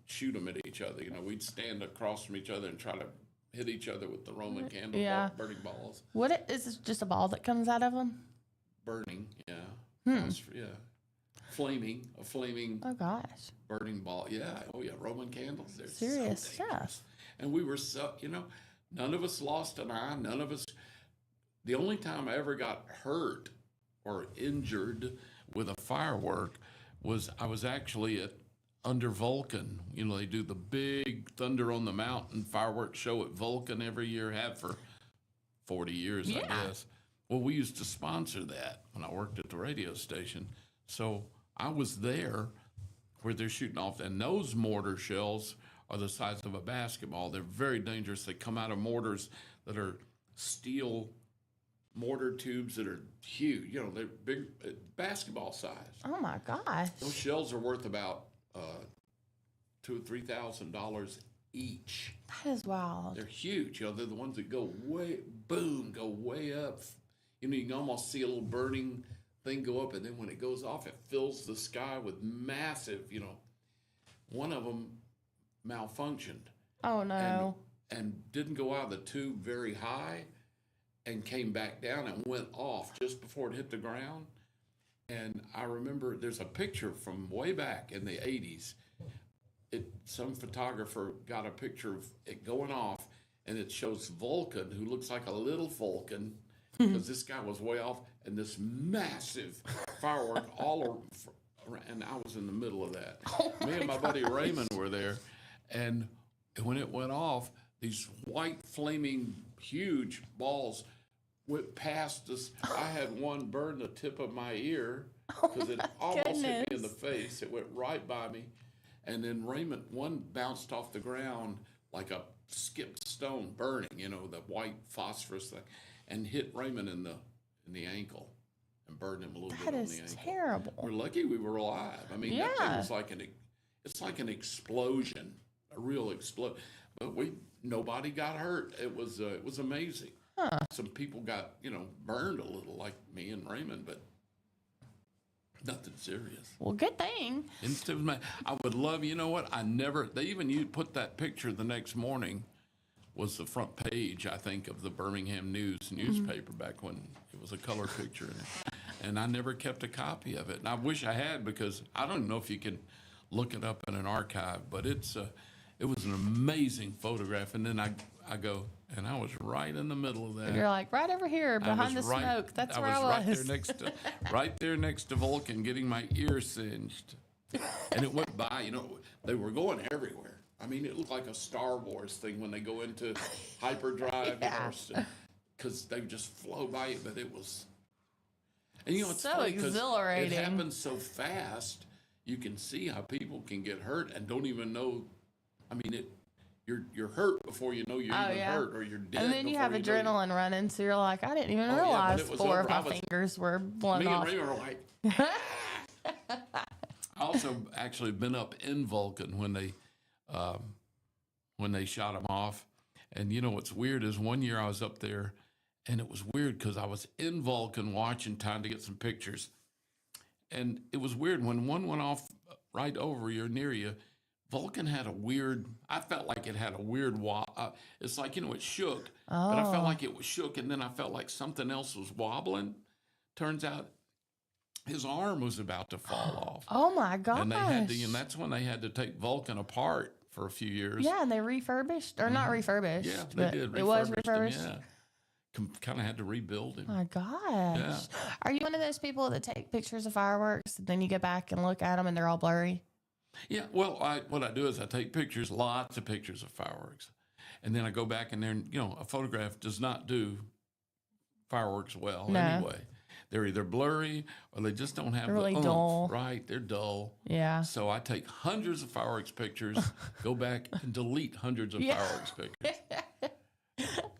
shoot them at each other. We'd stand across from each other and try to hit each other with the Roman candle, Yeah. burning balls. Is it just a ball that comes out of them? Burning, yeah. Hmm. Yeah. a flaming Oh gosh. burning ball. Yeah, oh yeah, Roman candles. They're Serious so stuff. dangerous. And we were so, none of us lost an eye. None of us. The only time I ever got hurt or injured with a firework was I was actually under Vulcan. They do the big Thunder on the Mountain fireworks show at Vulcan every year, have for 40 years, I guess. Well, we used to sponsor that when I worked at the radio station. So I was there where they're shooting off, and those mortar shells are the size of a basketball. They're very dangerous. They come out of mortars that are steel mortar tubes that are huge. They're big, basketball size. Oh my gosh. Those shells are worth about $2,000 or $3,000 each. That is wild. They're huge. They're the ones that go way up. You can almost see a little burning thing go up, and then when it goes off, it fills the sky with massive. One of them malfunctioned. Oh no. And didn't go out of the tube very high, and came back down and went off just before it hit the ground. And I remember there's a picture from way back in the 80s. Some photographer got a picture of it going off, and it shows Vulcan, who looks like a little Vulcan, because this guy was way off, and this massive firework all around, and I was in the middle of that. Me and my buddy Raymond were there, and when it went off, these white flaming huge balls went past us. I had one burn the tip of my ear because it almost hit me in the face. It went right by me. And then one bounced off the ground like a skipped stone, burning, the white phosphorus thing, and hit Raymond in the ankle and burned him a little bit on the ankle. That is terrible. We're lucky we were alive. I mean, that thing was it's like an explosion, a real explosion. But nobody got hurt. It was amazing. Huh. Some people got, burned a little, like me and Raymond, but nothing serious. Well, good thing. I would love, they even put that picture the next morning, was the front page, I think, of the Birmingham newspaper back when it was a color picture. And I never kept a copy of it. And I wish I had, because I don't know if you can look it up in an archive, but it was an amazing photograph. And then I go, and I was right in the middle of that. You're like right over here behind the smoke. That's where I was. Right there next to Vulcan, getting my ear singed. And it went by, they were going everywhere. I mean, it looked like a Star Wars thing when they go into hyperdrive, because they just flow by you. But it was, and it's so funny 'cause exhilarating. it happens so fast. You can see how people can get hurt and don't even know. I mean, you're hurt before you know you're even hurt, or you're dead. And then you have adrenaline running, so you're like, I didn't even realize 4 of my fingers were blown off. Me and Raymond were like. I also actually been up in Vulcan when they shot him off, and what's weird is one year I was up there, and it was weird because I was in Vulcan watching, trying to get some pictures, and it was weird when one went off right over you or near you. Vulcan had I felt like it had a weird it's like, it shook, but I felt like it was shook, and then I felt like something else was wobbling. Turns out his arm was about to fall off. Oh my gosh. And they had to, that's when they had to take Vulcan apart for a few years. Yeah, and they refurbished, or not refurbished. Yeah, they did. It was refurbished. Him, yeah. Kind of had to rebuild him. My gosh. Yeah. Are you one of those people that take pictures of fireworks, and then you go back and look at them and they're all blurry? Yeah, well, what I do is I take pictures, lots of pictures of fireworks, and then I go back and a photograph does not do fireworks well anyway. They're either blurry or they just don't have really the oomph, dull. right? They're dull. Yeah. So I take hundreds of fireworks pictures, go back and delete hundreds of fireworks pictures.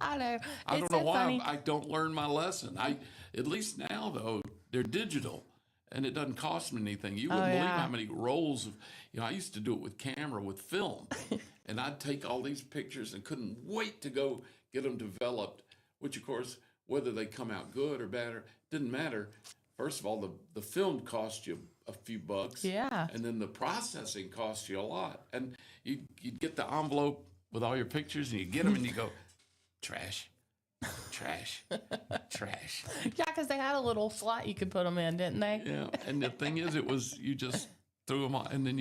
I know. I don't know why I don't learn my lesson. At least now though, they're digital. And it doesn't cost me anything. You wouldn't believe how many rolls of, I used to do it with camera, with film. And I'd take all these pictures and couldn't wait to go get them developed, which of course, whether they come out good or bad, didn't matter. First of all, the film cost you a few bucks. Yeah. And then the processing cost you a lot. And you'd get the envelope with all your pictures, and you get them and you go, trash. Trash. Trash. Yeah, because they had a little slot you could put them in, didn't they? Yeah. And the thing is, it was, you just threw them on, and then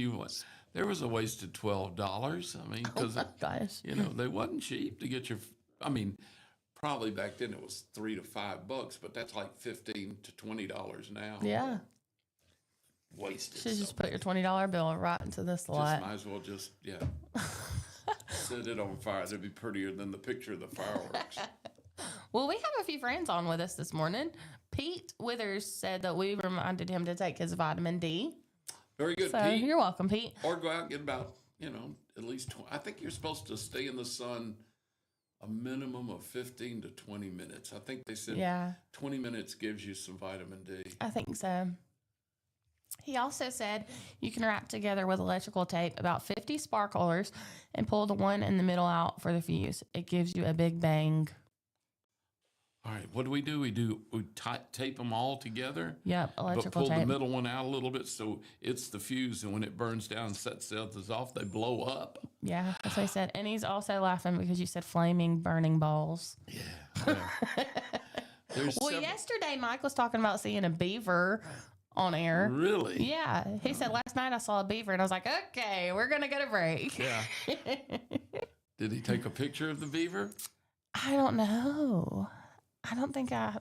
there was a wasted $12. I mean, because, Gosh. they wasn't cheap to get probably back then it was $3 to $5, but that's like $15 to $20 now. Yeah. Wasted. Should just put your $20 bill right into this slot. Might as well set it on fire. That'd be prettier than the picture of the fireworks. Well, we have a few friends on with us this morning. Pete Withers said that we reminded him to take his vitamin D. Very good, So Pete. you're welcome, Pete. Or go out and get about, at least 20. I think you're supposed to stay in the sun a minimum of 15 to 20 minutes. I think they said 20 minutes gives you some vitamin D. I think so. He also said you can wrap together with electrical tape about 50 sparklers and pull the one in the middle out for the fuse. It gives you a big bang. All right, what do? We tape them all together. Yep, But electrical pull tape. the middle one out a little bit so it's the fuse, and when it burns down and sets the others off, they blow up. Yeah, that's what he said. And he's also laughing because you said flaming, burning balls. Yeah. Yesterday Mike was talking about seeing a beaver on air. Really? Yeah. He said last night I saw a beaver and I was like, okay, we're going to get a break. Yeah. Did he take a picture of the beaver? I don't know. I don't think I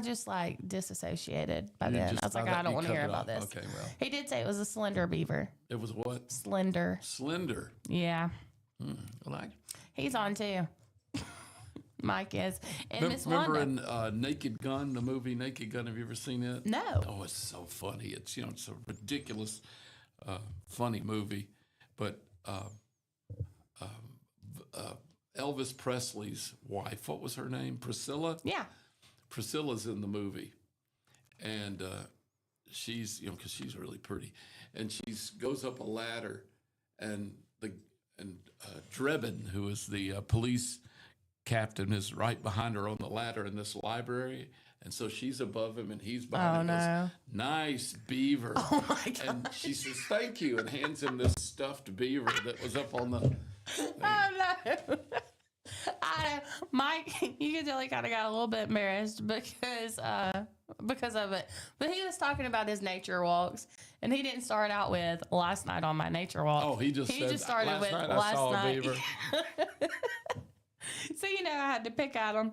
just like disassociated by then. I was like, I don't want to hear about this. Okay, well. He did say it was a slender beaver. It was what? Slender. Slender. Yeah. I like. He's on too. Mike is. And Miss Remember Wanda. in Naked Gun, the movie Naked Gun? Have you ever seen it? No. Oh, it's so funny. It's it's a ridiculous, funny movie. But Elvis Presley's wife, what was her name? Priscilla. Yeah. Priscilla's in the movie, and she's because she's really pretty, and she goes up a ladder, and Drebin, who is the police captain, is right behind her on the ladder in this library. And so she's above him and he's behind him. no. Nice beaver. Oh my God. And she says, thank you, and hands him this stuffed beaver that was up on the. Oh no. Mike, you can tell he kind of got a little bit embarrassed because of it. But he was talking about his nature walks, and he didn't start out with last night on my nature walk. Oh, he just started last with night last I saw night. a beaver. So, I had to pick at him.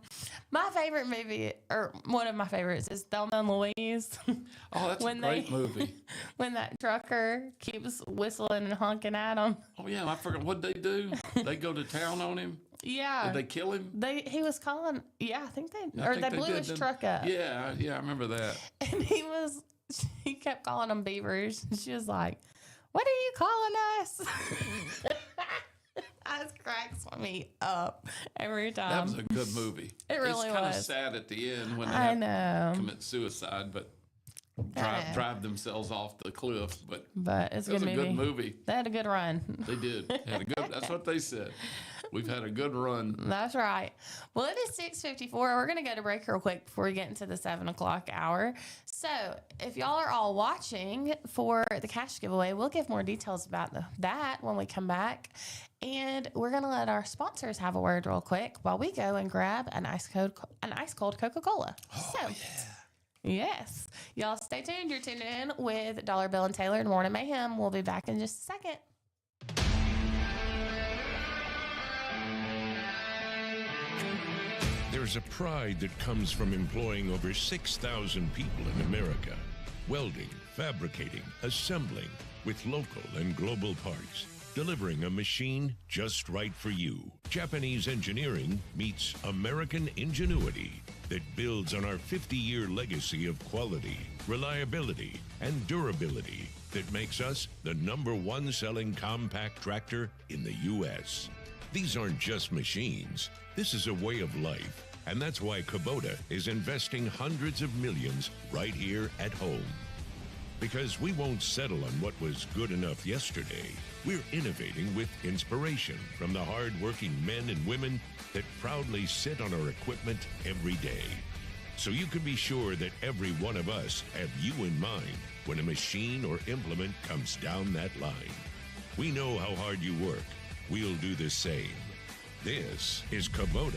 My favorite movie, or one of my favorites, is Thelma and Louise. Oh, that's a great movie. When that trucker keeps whistling and honking at him. Oh, yeah, I forgot. What'd they do? They go to town on him? Yeah. Did they kill him? He was calling, I think they They blew did, his didn't- truck up. Yeah, I remember that. And he kept calling them beavers. She was like, what are you calling us? That cracks me up every time. That was a good movie. It really It's kind of was. sad at the end when they I have know. to commit suicide, but drive themselves off the cliff. But It's it was a a good movie. They had a good run. They did. That's what they said. We've had a good run. That's right. Well, it is 6:54. We're going to go to break real quick before we get into the 7 o'clock hour. So if y'all are all watching for the cash giveaway, we'll give more details about that when we come back. And we're going to let our sponsors have a word real quick while we go and grab an ice cold Coca-Cola. Oh, so, yes. Y'all stay tuned. You're tuning in with Dollar Bill and Taylor in Morning Mayhem. We'll be back in just a second. There's a pride that comes from employing over 6,000 people in America. Welding, fabricating, assembling with local and global parts. Delivering a machine just right for you. Japanese engineering meets American ingenuity that builds on our 50-year legacy of quality, reliability, and durability that makes us the #1 selling compact tractor in the U.S. These aren't just machines. This is a way of life. And that's why Kubota is investing hundreds of millions right here at home. Because we won't settle on what was good enough yesterday. We're innovating with inspiration from the hard-working men and women that proudly sit on our equipment every day. So you can be sure that every one of us have you in mind when a machine or implement comes down that line. We know how hard you work. We'll do the same. This is Kubota.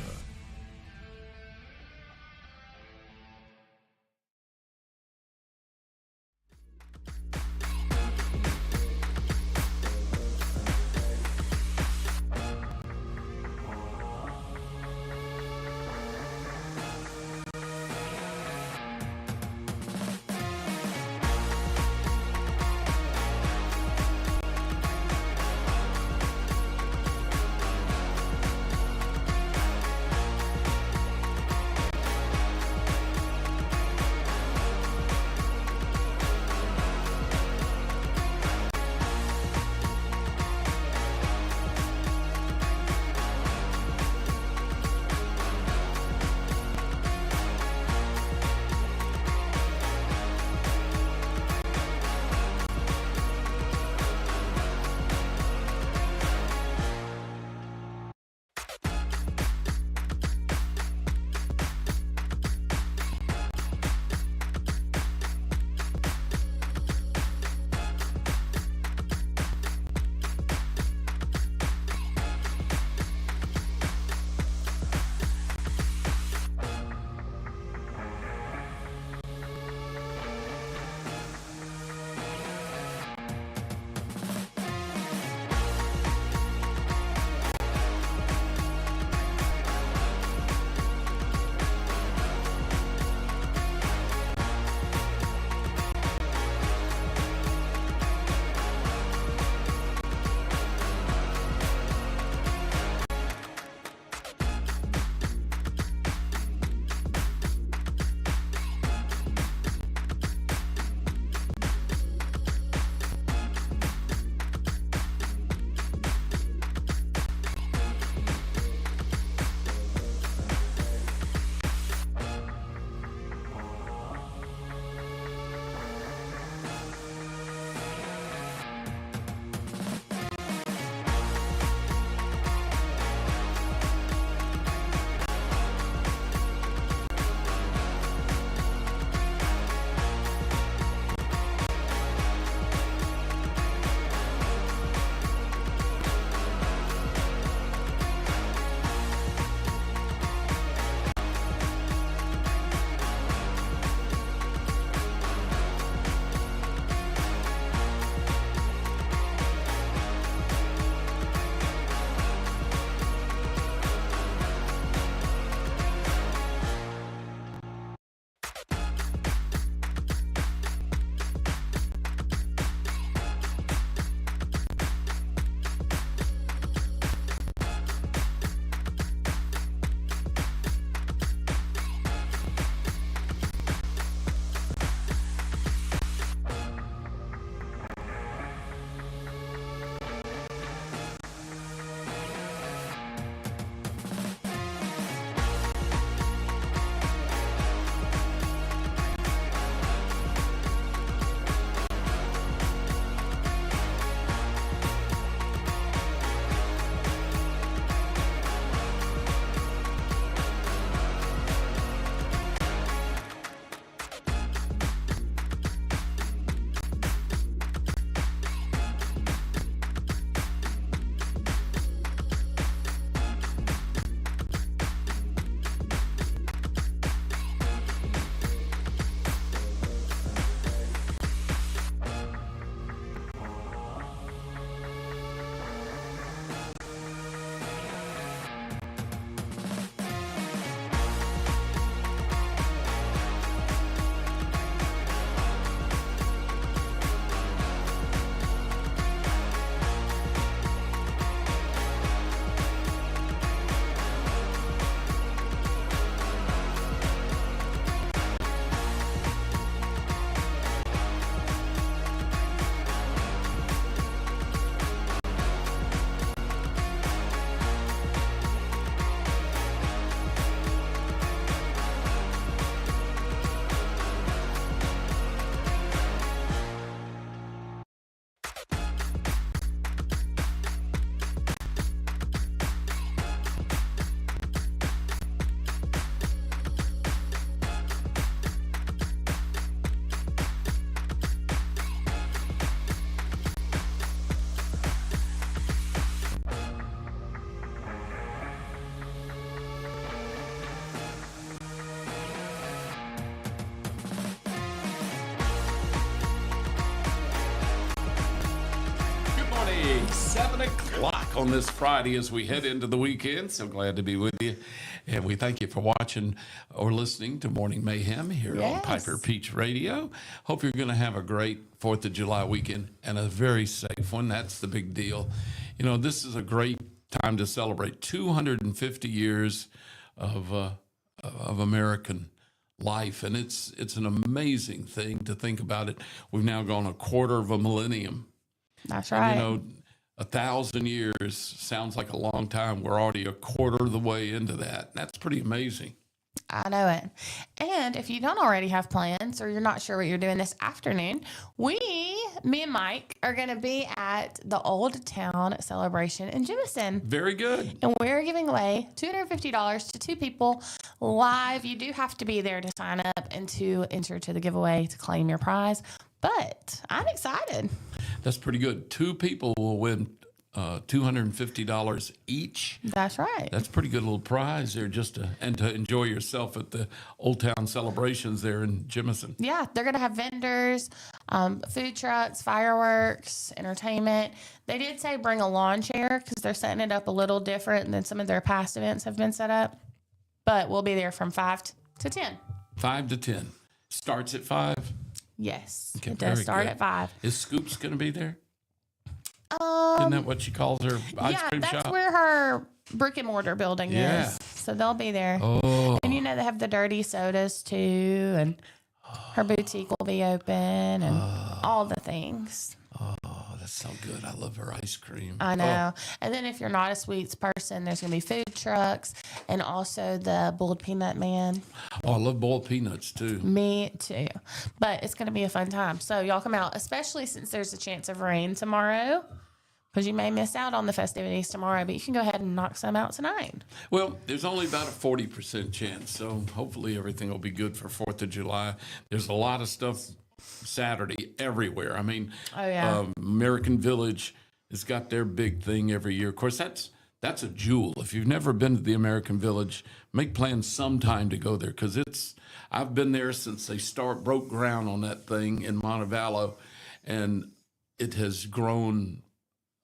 Hey, 7 o'clock on this Friday as we head into the weekend. So glad to be with you. And we thank you for watching or listening to Morning Mayhem here on Yes. Piper Peach Radio. Hope you're going to have a great 4th of July weekend and a very safe one. That's the big deal. You know, this is a great time to celebrate 250 years of American life. And it's an amazing thing to think about it. We've now gone a quarter of a millennium. That's right. You know, 1,000 years sounds like a long time. We're already a quarter of the way into that. That's pretty amazing. I know it. And if you don't already have plans or you're not sure what you're doing this afternoon, me and Mike are going to be at the Old Town Celebration in Jemison. Very good. And we're giving away $250 to 2 people live. You do have to be there to sign up and to enter to the giveaway to claim your prize. But I'm excited. That's pretty good. 2 people will win $250 each. That's right. That's a pretty good little prize there, just to enjoy yourself at the Old Town celebrations there in Jemison. Yeah, they're going to have vendors, food trucks, fireworks, entertainment. They did say bring a lawn chair because they're setting it up a little different than some of their past events have been set up. But we'll be there from 5 to 10. 5 to 10. Starts at 5. Yes, Okay, it does very start good. at 5. Is Scoops going to be there? Isn't that what she calls her ice Yeah, cream that's shop? where her brick and mortar building Yeah. is. So they'll be there. Oh, And you know, they have the dirty sodas too, and her boutique will be open, and all the things. oh, that's so good. I love her ice cream. I know. And then if you're not a sweets person, there's going to be food trucks and also the boiled peanut man. Oh, I love boiled peanuts too. Me too. But it's going to be a fun time. So y'all come out, especially since there's a chance of rain tomorrow, because you may miss out on the festivities tomorrow, but you can go ahead and knock some out tonight. Well, there's only about a 40% chance, so hopefully everything will be good for 4th of July. There's a lot of stuff Saturday everywhere. I mean, Oh, yeah. American Village has got their big thing every year. Of course, that's a jewel. If you've never been to the American Village, make plans sometime to go there, because I've been there since they broke ground on that thing in Montevallo, and it has grown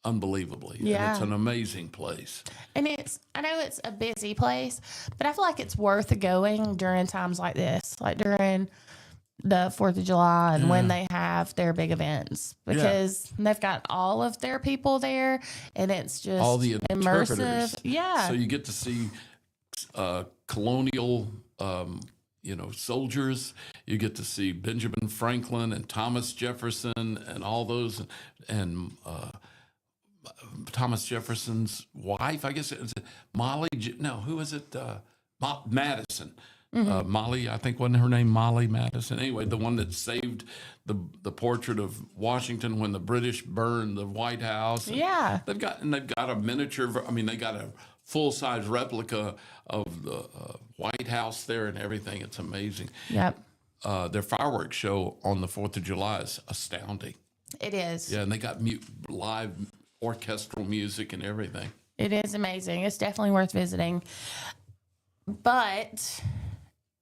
unbelievably. And Yeah. it's an amazing place. And I know it's a busy place, but I feel like it's worth going during times like this, like during the 4th of July and when they have their big events, because they've got all of their people there, and it's just All the interpreters. immersive. Yeah. So you get to see colonial, soldiers. You get to see Benjamin Franklin and Thomas Jefferson and all those, and Thomas Jefferson's wife, I guess it was Molly. No, who was it? Madison. Molly, I think, wasn't her name Molly Madison? Anyway, the one that saved the portrait of Washington when the British burned the White House. And Yeah. they've got a miniature. They got a full-size replica of the White House there and everything. It's amazing. Yep. Their fireworks show on the 4th of July is astounding. It is. Yeah, and they got live orchestral music and everything. It is amazing. It's definitely worth visiting. But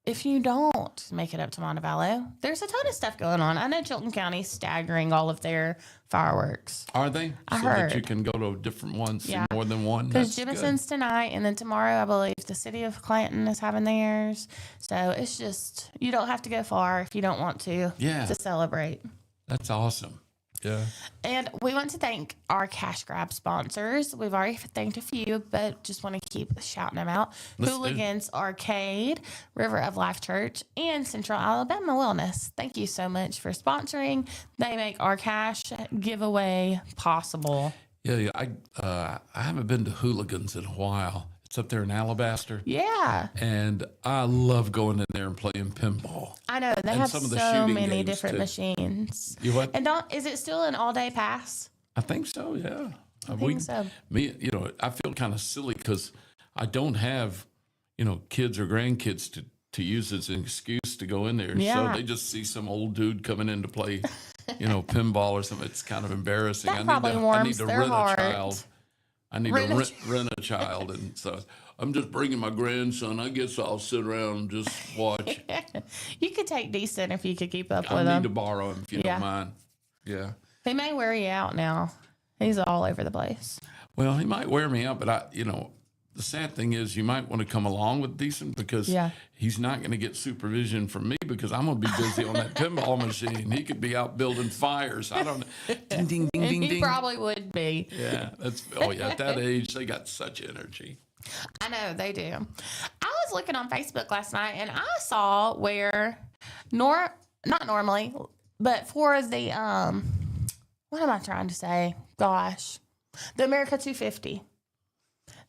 if you don't make it up to Montevallo, there's a ton of stuff going on. I know Chilton County's staggering all of their fireworks. Are they? I so that heard. you can go to different ones, see Yeah. more than one? Because That's good. Jemison's tonight, and then tomorrow, I believe the city of Clanton is having theirs. So it's just, you don't have to go far if you don't want to celebrate. That's awesome. Yeah. And we want to thank our cash grab sponsors. We've already thanked a few, but just want to keep shouting them out. Let's do. Hooligans Arcade, River of Life Church, and Central Alabama Wellness. Thank you so much for sponsoring. They make our cash giveaway possible. Yeah. I haven't been to Hooligans in a while. It's up there in Alabaster. Yeah. And I love going in there and playing pinball. I know. They And have some of the so shooting many games, different too. machines. You what? And is it still an all-day pass? I think so, yeah. I think so. I feel kind of silly because I don't have, kids or grandkids to use as an excuse to go in there. Yeah. So they just see some old dude coming in to play, pinball or something. It's kind of embarrassing. That probably warms their rent heart. a child. I need Rent a to rent a child. And so I'm just bringing my grandson. I guess I'll sit around and just watch. You could take decent if you could keep up I with need them. to borrow him if you Yeah. don't mind. Yeah. He may wear you out now. He's all over the place. Well, he might wear me out, but the sad thing is you might want to come along with Decent because he's not going to get supervision from me because I'm going to be busy on that pinball machine. He could be out building fires. I don't know. Ding, ding, ding, ding, He ding. probably would be. Yeah, at that age, they got such energy. I know they do. I was looking on Facebook last night and I saw where not normally, but for the what am I trying to say? Gosh. The America 250.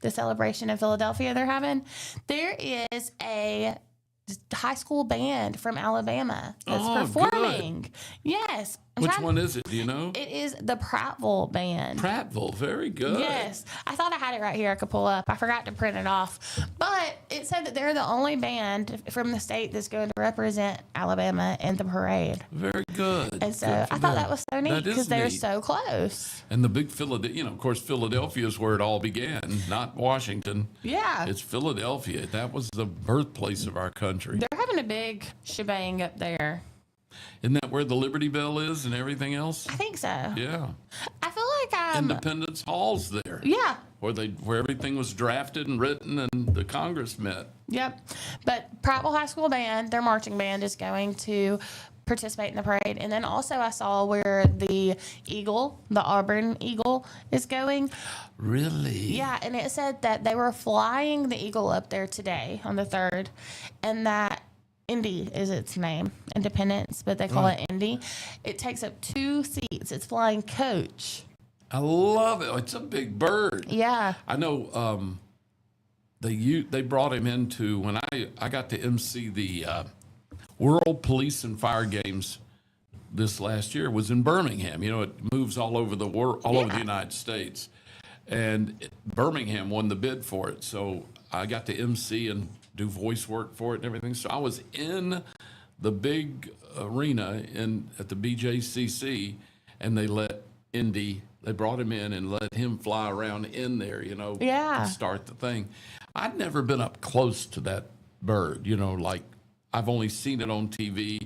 The celebration in Philadelphia they're having. There is a high school band from Alabama that's performing. Good. Yes. Which one is it? Do you know? It is the Prattville band. Prattville, very good. Yes. I thought I had it right here I could pull up. I forgot to print it off. But it said that they're the only band from the state that's going to represent Alabama in the parade. Very good. And so I thought that was so neat because they're so close. And the big Philadelphia, of course, Philadelphia is where it all began, not Washington. Yeah. It's Philadelphia. That was the birthplace of our country. They're having a big shebang up there. Isn't that where the Liberty Bell is and everything else? I think so. Yeah. I feel like Independence Hall's there. Yeah. Where everything was drafted and written and the Congress met. Yep. But Prattville High School Band, their marching band, is going to participate in the parade. And then also I saw where the Eagle, the Auburn Eagle, is going. Really? Yeah, and it said that they were flying the Eagle up there today on the 3rd, and that Indy is its name, Independence, but they call it Indy. It takes up 2 seats. It's flying coach. I love it. It's a big bird. Yeah. I know they brought him into, when I got to MC the World Police and Fire Games this last year, was in Birmingham. It moves all over the world, all over the United States. And Birmingham won the bid for it. So I got to MC and do voice work for it and everything. So I was in the big arena at the BJCC, and they brought him in and let him fly around in there, and start the thing. I'd never been up close to that bird, like I've only seen it on TV.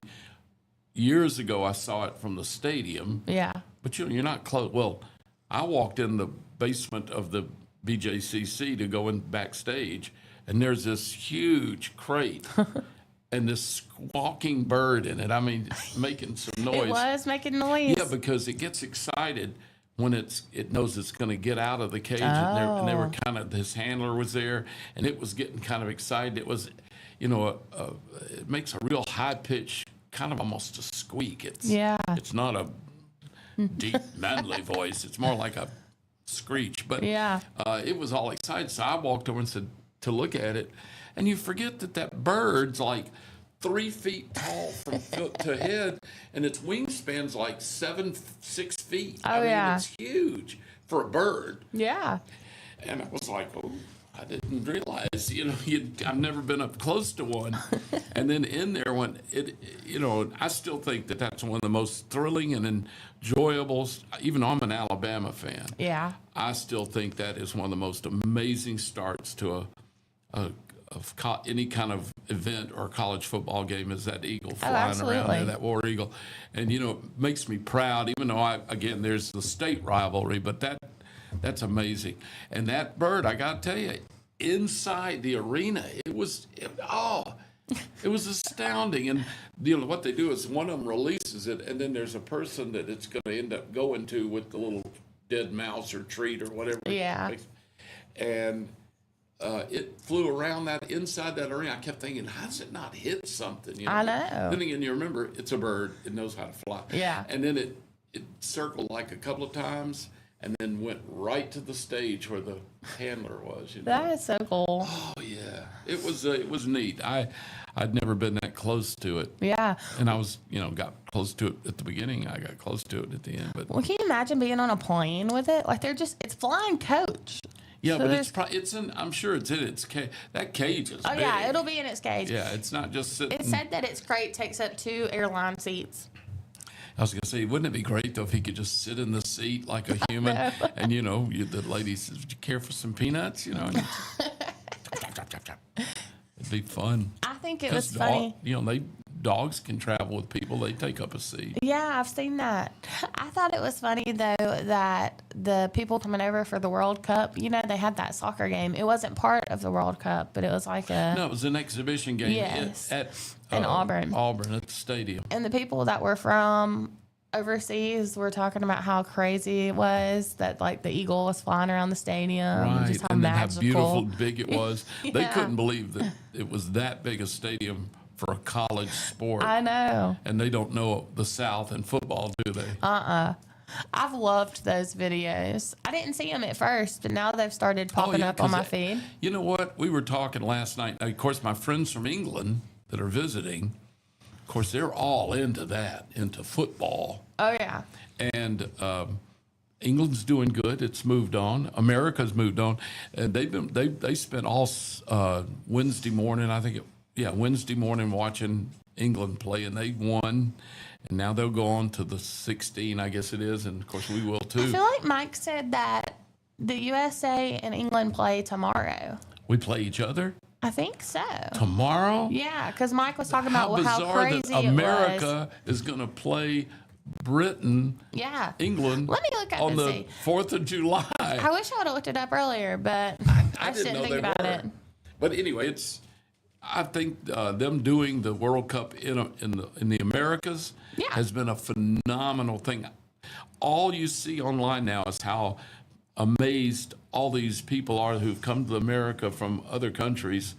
Years ago, I saw it from the stadium. Yeah. But you're not close. Well, I walked in the basement of the BJCC to go in backstage, and there's this huge crate and this squawking bird in it. I mean, making some noise. It was making noise. Yeah, because it gets excited when it knows it's going to get out of the cage. And they were his handler was there, and it was getting kind of excited. It was, it makes a real high pitch, kind of almost a squeak. It's not a deep manly voice. It's more like a screech. But it was all excited. So I walked over and said to look at it, and you forget that bird's like 3 feet tall from foot to head, and its wingspan's like 6 feet. I mean, it's huge for a bird. Yeah. And I was like, oh, I didn't realize, I've never been up close to one. And then in there, when I still think that's one of the most thrilling and enjoyable, even though I'm an Alabama fan. Yeah. I still think that is one of the most amazing starts to any kind of event or college football game, is that eagle flying around there, that war eagle. And, it makes me proud, even though there's the state rivalry, but that's amazing. And that bird, I got to tell you, inside the arena, it was astounding. And what they do is one of them releases it, and then there's a person that it's going to end up going to with the little dead mouse or treat or whatever. Yeah. And it flew around inside that arena. I kept thinking, how does it not hit something? I know. Then again, you remember, it's a bird. It knows how to fly. Yeah. And then it circled like a couple of times, and then went right to the stage where the handler was. That is so cool. Oh yeah, it was neat. I'd never been that close to it. Yeah. And I was, got close to it at the beginning. I got close to it at the end. But well, can you imagine being on a plane with it? Like it's flying coach. Yeah, so but I'm sure it's in its cage. That cage is big. Yeah, it'll be in its cage. Yeah, it's not just sitting. It said that its crate takes up 2 airline seats. I was going to say, wouldn't it be great, though, if he could just sit in the seat like a human? And, the lady says, would you care for some peanuts? It'd be fun. I think it was funny. dogs can travel with people. They take up a seat. Yeah, I've seen that. I thought it was funny, though, that the people coming over for the World Cup, you know, they had that soccer game. It wasn't part of the World Cup, but it was like a... No, it was an exhibition game Yes. in Auburn. Auburn at the stadium. And the people that were from overseas were talking about how crazy it was, that, like, the eagle was flying around the stadium. Right, Just how and then how magical. beautiful big it was. They Yeah. couldn't believe that it was that big a stadium for a college sport. I know. And they don't know the South in football, do they? I've loved those videos. I didn't see them at first, but now they've started popping up on 'cause my feed. You know what? We were talking last night. Of course, my friends from England that are visiting, of course, they're all into that, into football. Oh, yeah. And England's doing good. It's moved on. America's moved on. And they spent all Wednesday morning, Wednesday morning watching England play, and they won. And now they'll go on to the 16, I guess it is, and of course we will too. I feel like Mike said that the USA and England play tomorrow. We play each other I think so. tomorrow. Yeah, because Mike was talking about how bizarre crazy that it was. America is going to play Britain, Yeah. England. Let me look up on and the see. 4th of July. I wish I would have looked it up earlier, but I just didn't think they about were. it. But anyway, I think them doing the World Cup in the Americas Yeah. has been a phenomenal thing. All you see online now is how amazed all these people are who've come to America from other countries.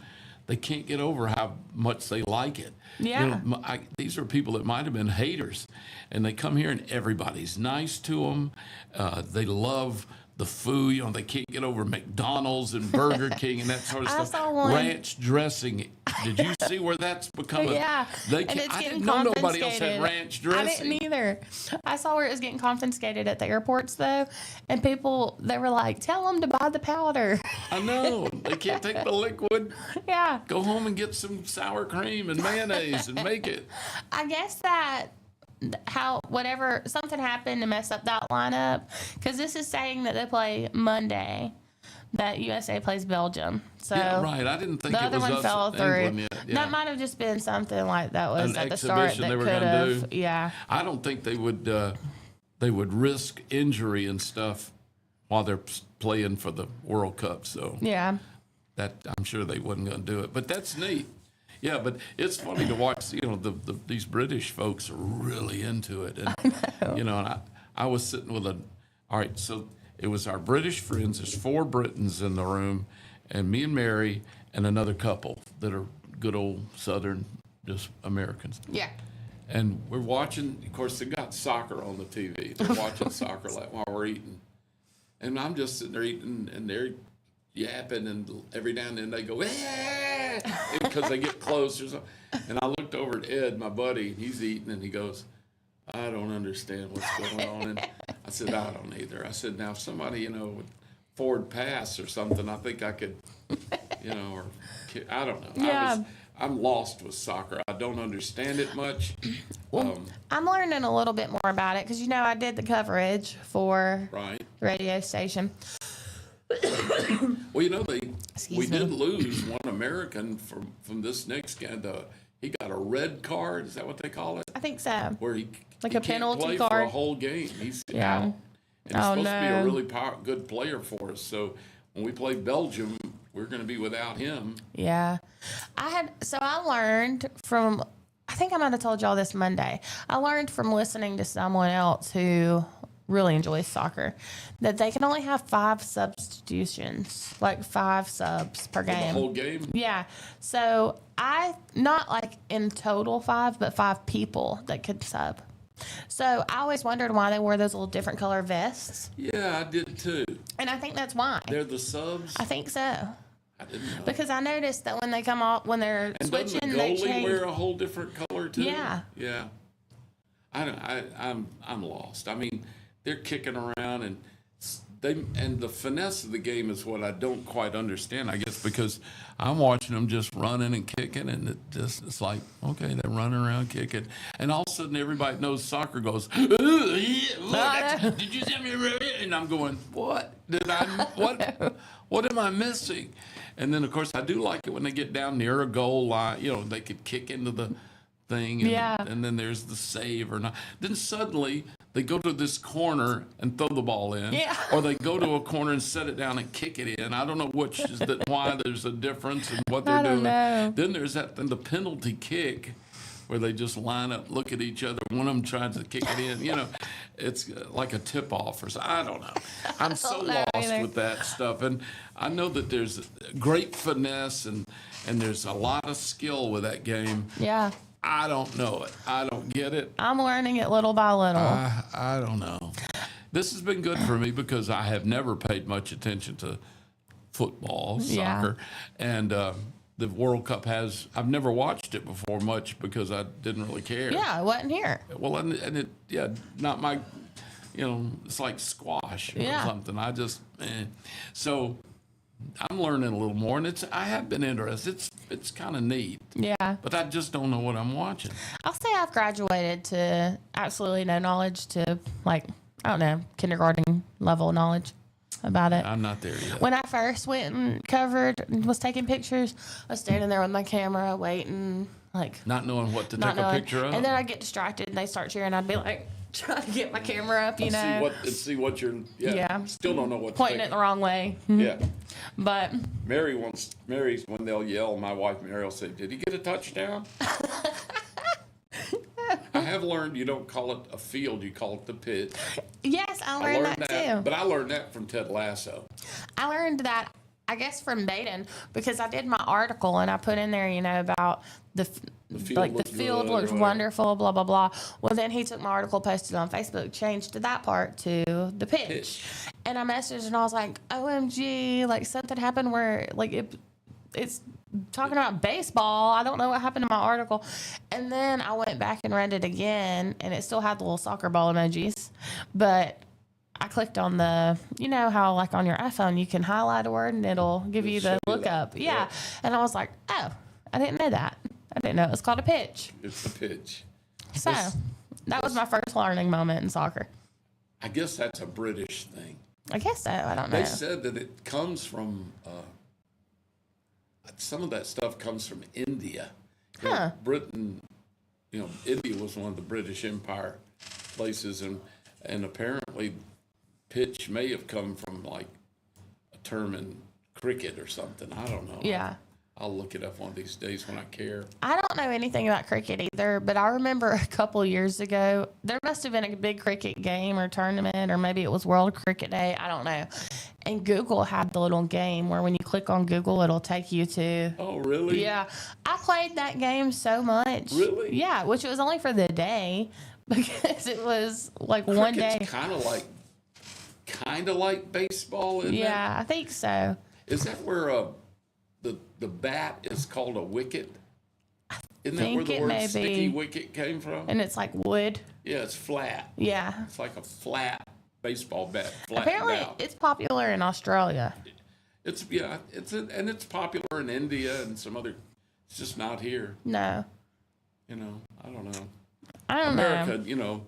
They can't get over how much they like it. Yeah. These are people that might have been haters, and they come here and everybody's nice to them. They love the food. You know, they can't get over McDonald's and Burger King and that sort of I stuff. saw one. Ranch dressing. Did you see where that's become? Yeah, They and it's I getting didn't know nobody else had confiscated. ranch I dressing. didn't either. I saw where it was getting confiscated at the airports, though, and people, they were like, tell them to buy the powder. I know. They can't take the liquid. Yeah. Go home and get some sour cream and mayonnaise and make it. I guess that something happened to mess up that lineup, because this is saying that they play Monday, that USA plays Belgium. So Yeah, right. I didn't think the it other was one us fell through. England yet. Yeah. That might have just been something like that was An at the start exhibition that they were could gonna have. do. Yeah. I don't think they would risk injury and stuff while they're playing for the World Cup. So Yeah. that I'm sure they wasn't going to do it. But that's neat. Yeah, but it's funny to watch. You know, these British folks are really into it, and you know, and I was sitting with all right, so it was our British friends. There's 4 Britons in the room, and me and Mary and another couple that are good old Southern, just Americans. Yeah. And we're watching. Of course, they got soccer on the TV. They're watching soccer while we're eating, and I'm just sitting there eating, and they're yapping, and every now and then they go, because they get close or something. And I looked over at Ed, my buddy, and he's eating, and he goes, I don't understand what's going on. And I said, I don't either. I said, now if somebody, would forward pass or something, I think I could, or I don't know. Yeah. I'm lost with soccer. I don't understand it much. I'm learning a little bit more about it because, I did the coverage for Right. the radio station. Well, Excuse we me. did lose one American from this next game. He got a red card. Is that what they call it? I think so. Where he Like he a can't penalty play for a card? whole game. He's Yeah. out. And he's Oh, supposed to be a no. really good player for us. So when we play Belgium, we're going to be without him. Yeah. I learned from, I think I might have told y'all this Monday. I learned from listening to someone else who really enjoys soccer that they can only have 5 substitutions, like 5 subs per For the game. whole game. Yeah. So not like in total 5, but 5 people that could sub. So I always wondered why they wore those little different color vests. Yeah, I did too. And I think that's why. They're the subs. I think so. I didn't know. Because I noticed that when they come off, when they're And doesn't switching, the they goalie change. wear a whole different color too? Yeah. Yeah. I'm lost. I mean, they're kicking around and the finesse of the game is what I don't quite understand. I guess because I'm watching them just running and kicking, and it's like, okay, they're running around kicking, and all of a sudden everybody knows soccer goes. Did you see me? And I'm going, what am I missing? And then of course I do like it when they get down near a goal line. They could kick into the thing. And, Yeah. and then there's the save or not. Then suddenly they go to this corner and throw the ball in. Yeah. Or they go to a corner and set it down and kick it in. I don't know why there's a difference in what they're I don't doing. know. Then there's the penalty kick where they just line up, look at each other. One of them tries to kick it in. It's like a tip-off or something. I don't know. I'm so know lost either. with that stuff. And I know that there's great finesse and there's a lot of skill with that game. Yeah. I don't know it. I don't get it. I'm learning it little by little. I don't know. This has been good for me because I have never paid much attention to football, Yeah. soccer, and the World Cup I've never watched it before much because I didn't really care. Yeah, I wasn't here. Well, and it, not my, it's like squash or Yeah. something. I just, So I'm learning a little more, and I have been interested. It's kind of neat, Yeah. but I just don't know what I'm watching. I'll say I've graduated to absolutely no knowledge to, like, I don't know, kindergarten level knowledge about it. I'm not there yet. When I first went and covered and was taking pictures, I was standing there with my camera waiting, like, Not knowing what to not take a knowing. picture of. And then I'd get distracted and they start cheering. I'd be like, trying to get my camera up, you know, See what you're. Yeah. Still don't know what. pointing to it take. the wrong way. Yeah. But Mary's when they'll yell. My wife Mary will say, "Did he get a touchdown?" I have learned you don't call it a field, you call it the pitch. yes, I I learned that too. but I learned that from Ted Lasso. I learned that, I guess, from Baden because I did my article and I put in there, about the field looks field good or looks whatever. wonderful, blah blah blah. Well, then he took my article, posted it on Facebook, changed that part to the pitch, and I messaged and I was like, "OMG!" Like something happened where it's talking about baseball. I don't know what happened to my article, and then I went back and read it again, and it still had the little soccer ball emojis, but I clicked on the, how like on your iPhone you can highlight a word and it'll give you the show you lookup. that. Yeah. Yeah. And I was like, oh, I didn't know that. I didn't know it was called a pitch. It's the pitch. So that was my first learning moment in soccer. I guess that's a British thing. I guess so. I don't know. They said that it comes from some of that stuff comes from India. Huh. Britain, India was one of the British Empire places, and apparently pitch may have come from like a term in cricket or something. I don't know. Yeah. I'll look it up one of these days when I care. I don't know anything about cricket either, but I remember a couple years ago, there must have been a big cricket game or tournament, or maybe it was World Cricket Day. I don't know. And Google had the little game where when you click on Google, it'll take you to. Oh, really? Yeah. I played that game so much. Really? Yeah, which was only for the day because it was like one day. Cricket's kind of like baseball, isn't it? Yeah, I think so. Is that where the bat is called a wicket? Isn't that where think the it word may sticky be. wicket came from? And it's like wood. Yeah, it's flat. Yeah. It's like a flat baseball bat, flattened Apparently, out. it's popular in Australia. It's popular in India and some other. It's just not here. No. I don't know. I don't America, know.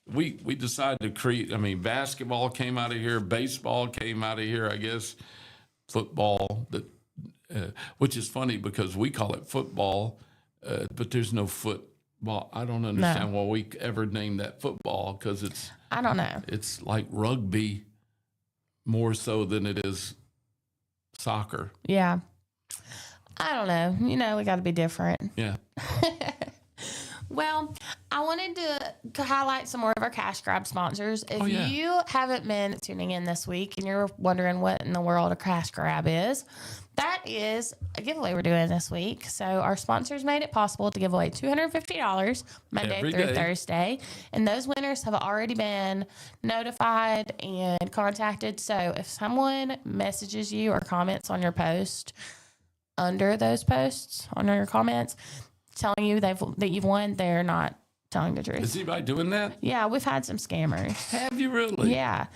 we decided to create. I mean, basketball came out of here, baseball came out of here. I guess football, which is funny because we call it football, but there's no football. I don't understand why we ever named that football because I don't know. it's like rugby more so than it is soccer. Yeah. I don't know. We got to be different. Yeah. Well, I wanted to highlight some more of our cash grab sponsors. If yeah. you haven't been tuning in this week and you're wondering what in the world a cash grab is, that is a giveaway we're doing this week. So our sponsors made it possible to give away $250 Monday Every through day. Thursday. And those winners have already been notified and contacted. So if someone messages you or comments on your post, under those posts, under your comments, telling you that you've won, they're not telling the truth. Is anybody doing that? Yeah, we've had some scammers. Have you really? Yeah.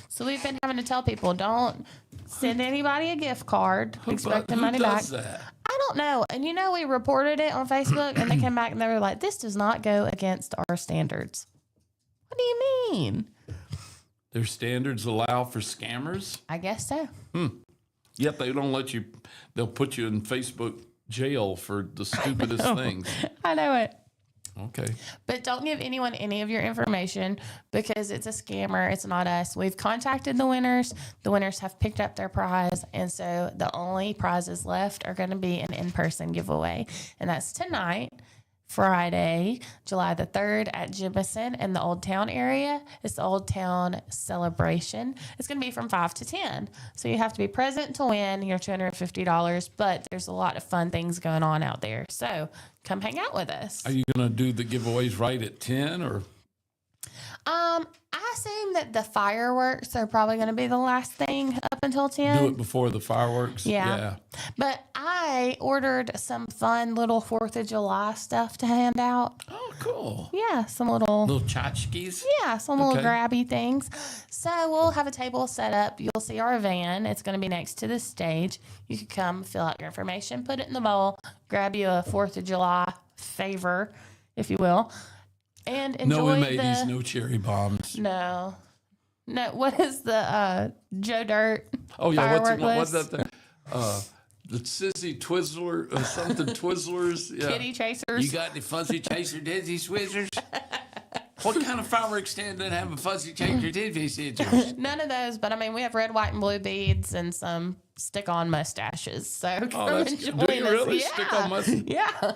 So we've been having to tell people, don't send anybody a gift card, expect the money who back. does that? I don't know. And we reported it on Facebook and they came back and they were like, this does not go against our standards. What do you mean? Their standards allow for scammers? I guess so. Yet they don't let you, they'll put you in Facebook jail for the stupidest things. I know it. Okay. But don't give anyone any of your information because it's a scammer. It's not us. We've contacted the winners. The winners have picked up their prize. And so the only prizes left are going to be an in-person giveaway. And that's tonight, Friday, July the 3rd at Jemison in the Old Town area. It's the Old Town Celebration. It's going to be from 5 to 10. So you have to be present to win your $250, but there's a lot of fun things going on out there. So come hang out with us. Are you going to do the giveaways right at 10 or? I assume that the fireworks are probably going to be the last thing up until 10. Do it before the fireworks? Yeah. But I ordered some fun little 4th of July stuff to hand out. Oh, cool. Yeah, some little tchotchkes? Yeah, some little grabby things. So we'll have a table set up. You'll see our van. It's going to be next to the stage. You can come, fill out your information, put it in the bowl, grab you a 4th of July favor, if you will, and enjoy No M80s, no cherry bombs. No. What is the Joe Dirt? Oh, yeah. What's list? that thing? The Sissy Twizzler, something Twizzlers. Yeah. Kitty Chasers. You got any Fuzzy Chaser Dizzy Swizzers? What kind of fireworks stand that have a Fuzzy Chaser Dizzy Swizzers? None of those, but I mean, we have red, white, and blue beads and some stick-on mustaches. So come that's and good. join Do you us. really? Yeah. Stick-on mustache? Yeah.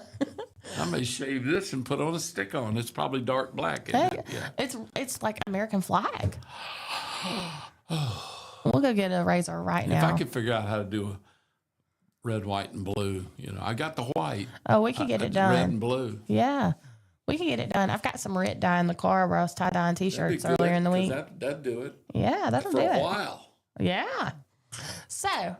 I may shave this and put on a stick-on. It's probably dark black, isn't it? Yeah. It's like American flag. We'll go get a razor right If now. I could figure out how to do a red, white, and blue, I got the white. Oh, we can get it done. Red and blue. Yeah. We can get it done. I've got some Rit dye in the car where I was tie-dyeing T-shirts That'd be earlier in the good, week. 'cause that'd do it Yeah, that'll for do a it. while. Yeah. So,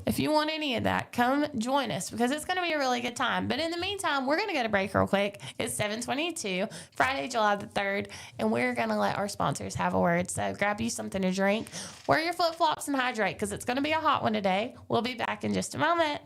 if you want any of that, come join us because it's going to be a really good time. But in the meantime, we're going to go to break real quick. It's 7:22, Friday, July the 3rd, and we're going to let our sponsors have a word. So grab you something to drink, wear your flip-flops, and hydrate because it's going to be a hot one today. We'll be back in just a moment.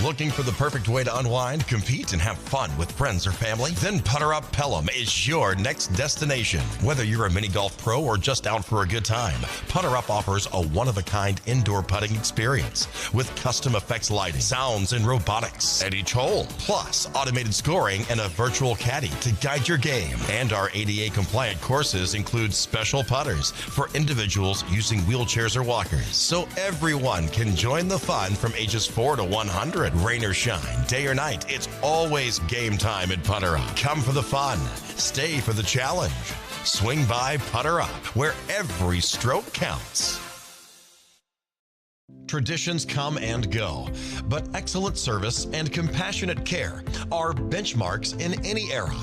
Looking for the perfect way to unwind, compete, and have fun with friends or family? Then Putter Up Pelham is your next destination. Whether you're a mini golf pro or just out for a good time, Putter Up offers a one-of-a-kind indoor putting experience with custom effects lighting, sounds, and robotics at each hole, plus automated scoring and a virtual caddy to guide your game. And our ADA-compliant courses include special putters for individuals using wheelchairs or walkers, so everyone can join the fun from ages 4 to 100. Rain or shine, day or night, it's always game time at Putter Up. Come for the fun, stay for the challenge. Swing by Putter Up, where every stroke counts. Traditions come and go, but excellent service and compassionate care are benchmarks in any era.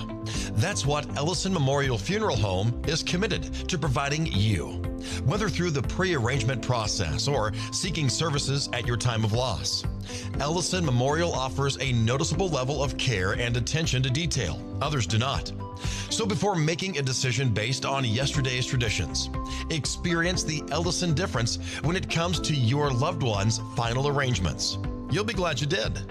That's what Ellison Memorial Funeral Home is committed to providing you, whether through the pre-arrangement process or seeking services at your time of loss. Ellison Memorial offers a noticeable level of care and attention to detail. Others do not. So before making a decision based on yesterday's traditions, experience the Ellison difference when it comes to your loved one's final arrangements. You'll be glad you did.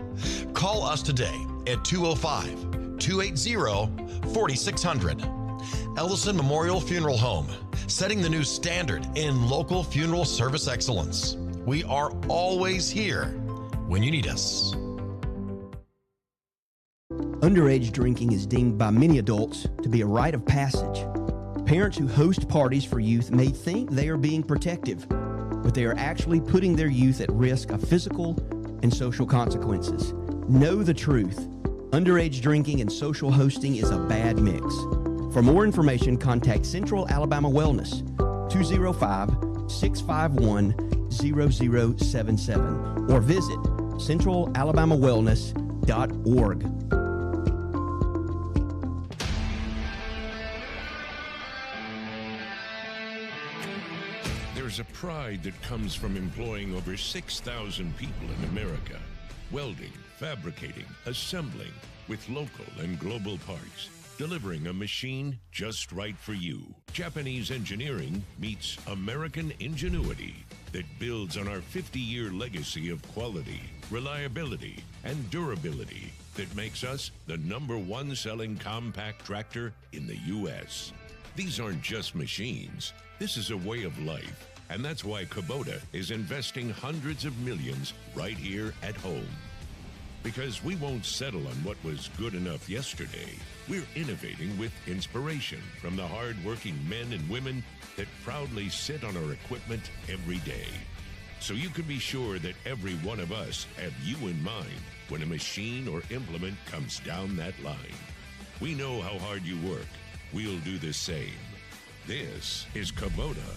Call us today at 205-280-4600. Ellison Memorial Funeral Home, setting the new standard in local funeral service excellence. We are always here when you need us. Underage drinking is deemed by many adults to be a rite of passage. Parents who host parties for youth may think they are being protective, but they are actually putting their youth at risk of physical and social consequences. Know the truth. Underage drinking and social hosting is a bad mix. For more information, contact Central Alabama Wellness, 205-651-0077, or visit centralalabamawellness.org. There's a pride that comes from employing over 6,000 people in America. Welding, fabricating, assembling with local and global parts. Delivering a machine just right for you. Japanese engineering meets American ingenuity that builds on our 50-year legacy of quality, reliability, and durability that makes us the #1 selling compact tractor in the U.S. These aren't just machines. This is a way of life. And that's why Kubota is investing hundreds of millions right here at home. Because we won't settle on what was good enough yesterday. We're innovating with inspiration from the hard-working men and women that proudly sit on our equipment every day. So you can be sure that every one of us have you in mind when a machine or implement comes down that line. We know how hard you work. We'll do the same. This is Kubota.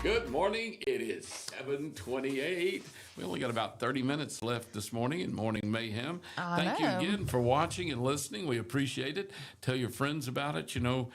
Good morning. It is 7:28. We only got about 30 minutes left this morning in Morning Mayhem. Thank you again for watching and listening. We appreciate it. Tell your friends about it. You know,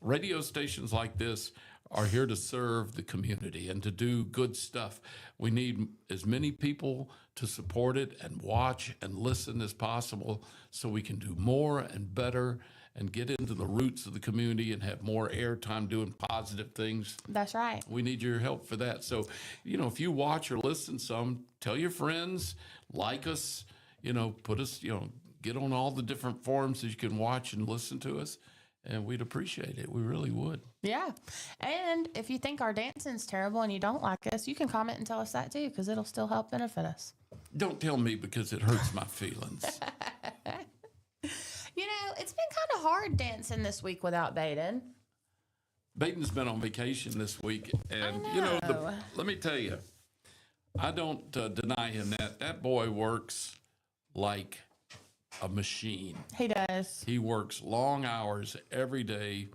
radio stations like this are here to serve the community and to do good stuff. We need as many people to support it and watch and listen as possible so we can do more and better and get into the roots of the community and have more airtime doing positive things. That's right. We need your help for that. So, you know, if you watch or listen some, tell your friends, like us, you know, put us, you know, get on all the different forums that you can watch and listen to us. And we'd appreciate it. We really would. Yeah. And if you think our dancing's terrible and you don't like us, you can comment and tell us that too, because it'll still help benefit us. Don't tell me because it hurts my feelings. You know, it's been kind of hard dancing this week without Baden. Baden's been on vacation this week. And, you know, let me tell you, I don't deny him that. That boy works like a machine. He does. He works long hours every day.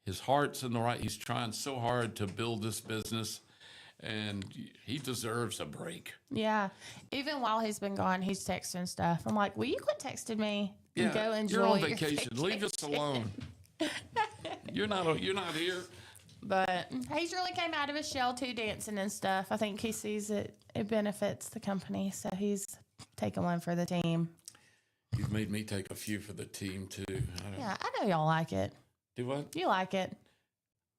His heart's in the right. He's trying so hard to build this business, and he deserves a break. Yeah. Even while he's been gone, he's texting stuff. I'm like, will you quit texting me? Yeah, Go enjoy you're on your vacation. Leave us alone. You're not here. But he's really came out of his shell too, dancing and stuff. I think he sees it benefits the company, so he's taking one for the team. You've made me take a few for the team too. Yeah, I know y'all like it. Do what? You like it.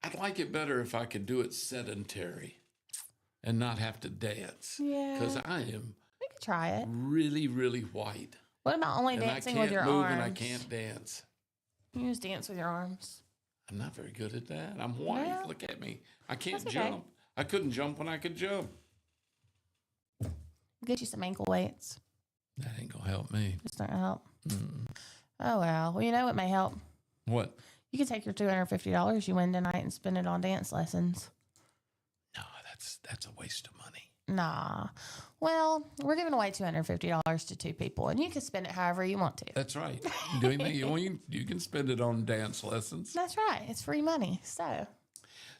I'd like it better if I could do it sedentary and not have to dance. Yeah. Because I am We could try it. really, really white. What about only And dancing I with can't your move arms? and I can't dance. You just dance with your arms. I'm not very good at that. I'm white. Well, Look at me. I can't that's okay. jump. I couldn't jump when I could jump. Get you some ankle weights. That ain't going to help me. Just don't help. Oh, well. Well, you know what may help? What? You can take your $250 you win tonight and spend it on dance lessons. No, that's a waste of money. Nah. Well, we're giving away $250 to 2 people, and you can spend it however you want to. That's right. You can do anything you want. You can spend it on dance lessons. That's right. It's free money. So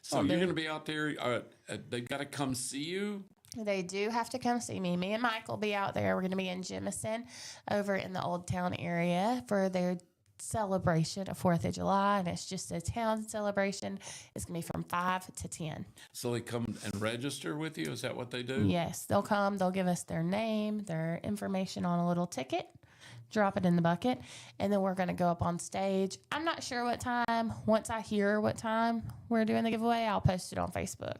So you're going to be out there. They've got to come see you. they do have to come see me. Me and Mike will be out there. We're going to be in Jemison over in the Old Town area for their celebration of 4th of July. And it's just a town celebration. It's going to be from 5 to 10. So they come and register with you? Is that what they do? Yes, they'll come. They'll give us their name, their information on a little ticket, drop it in the bucket, and then we're going to go up on stage. I'm not sure what time. Once I hear what time we're doing the giveaway, I'll post it on Facebook.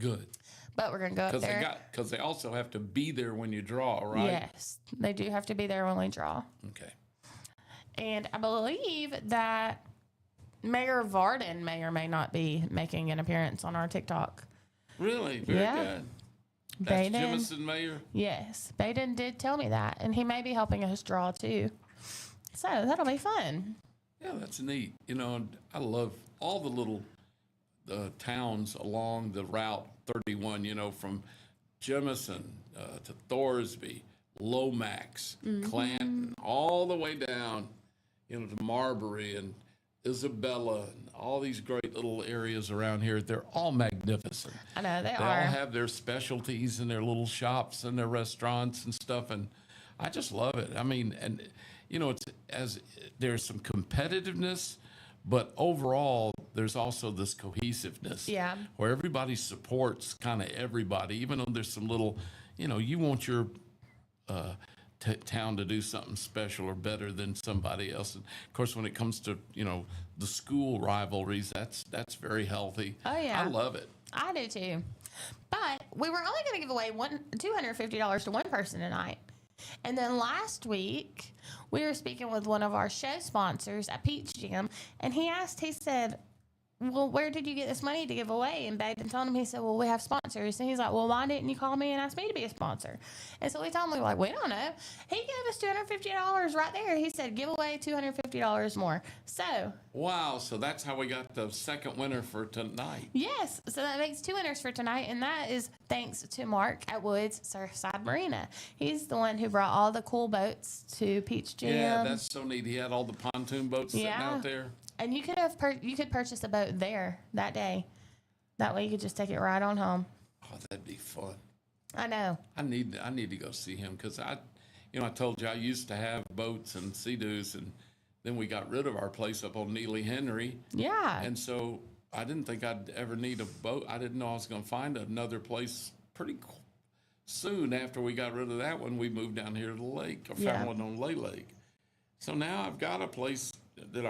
Good. But we're going to go up there. Because they also have to be there when you draw, right? Yes, they do have to be there when we draw. Okay. And I believe that Mayor Varden may or may not be making an appearance on our TikTok. Really? Very good. That's Baden, Jemison Mayor? yes, Baden did tell me that, and he may be helping us draw too. So that'll be fun. Yeah, that's neat. You know, I love all the little towns along the Route 31, you know, from Jemison to Thorsby, Lomax, Clanton, all the way down, you know, to Marbury and Isabella and all these great little areas around here. They're all magnificent. I know they They are. all have their specialties and their little shops and their restaurants and stuff, and I just love it. I mean, and you know, there's some competitiveness, but overall, there's also this cohesiveness. Yeah. Where everybody supports kind of everybody, even though there's some little, you know, you want your town to do something special or better than somebody else. And of course, when it comes to, you know, the school rivalries, that's very healthy. Oh, yeah. I love it. I do too. But we were only going to give away $250 to one person tonight. And then last week, we were speaking with one of our show sponsors at Peach Jam, and he said, well, where did you get this money to give away? And Baden told him, he said, well, we have sponsors. And he's like, well, why didn't you call me and ask me to be a sponsor? And so we told him, we were like, we don't know. He gave us $250 right there. He said, give away $250 more. So, Wow. So that's how we got the second winner for tonight. yes. So that makes 2 winners for tonight. And that is thanks to Mark at Woods Surfside Marina. He's the one who brought all the cool boats to Peach Jam. Yeah, that's so neat. He had all the pontoon boats sitting Yeah. out there. And you could have you could purchase a boat there that day. That way you could just take it right on home. Oh, that'd be fun. I know. I need to go see him because I told you I used to have boats and sea-doos, and then we got rid of our place up on Neely Henry, Yeah. and so I didn't think I'd ever need a boat. I didn't know I was going to find another place pretty soon after we got rid of that one. We moved down here to the lake. I found Yeah. one on Lay Lake, so now I've got a place that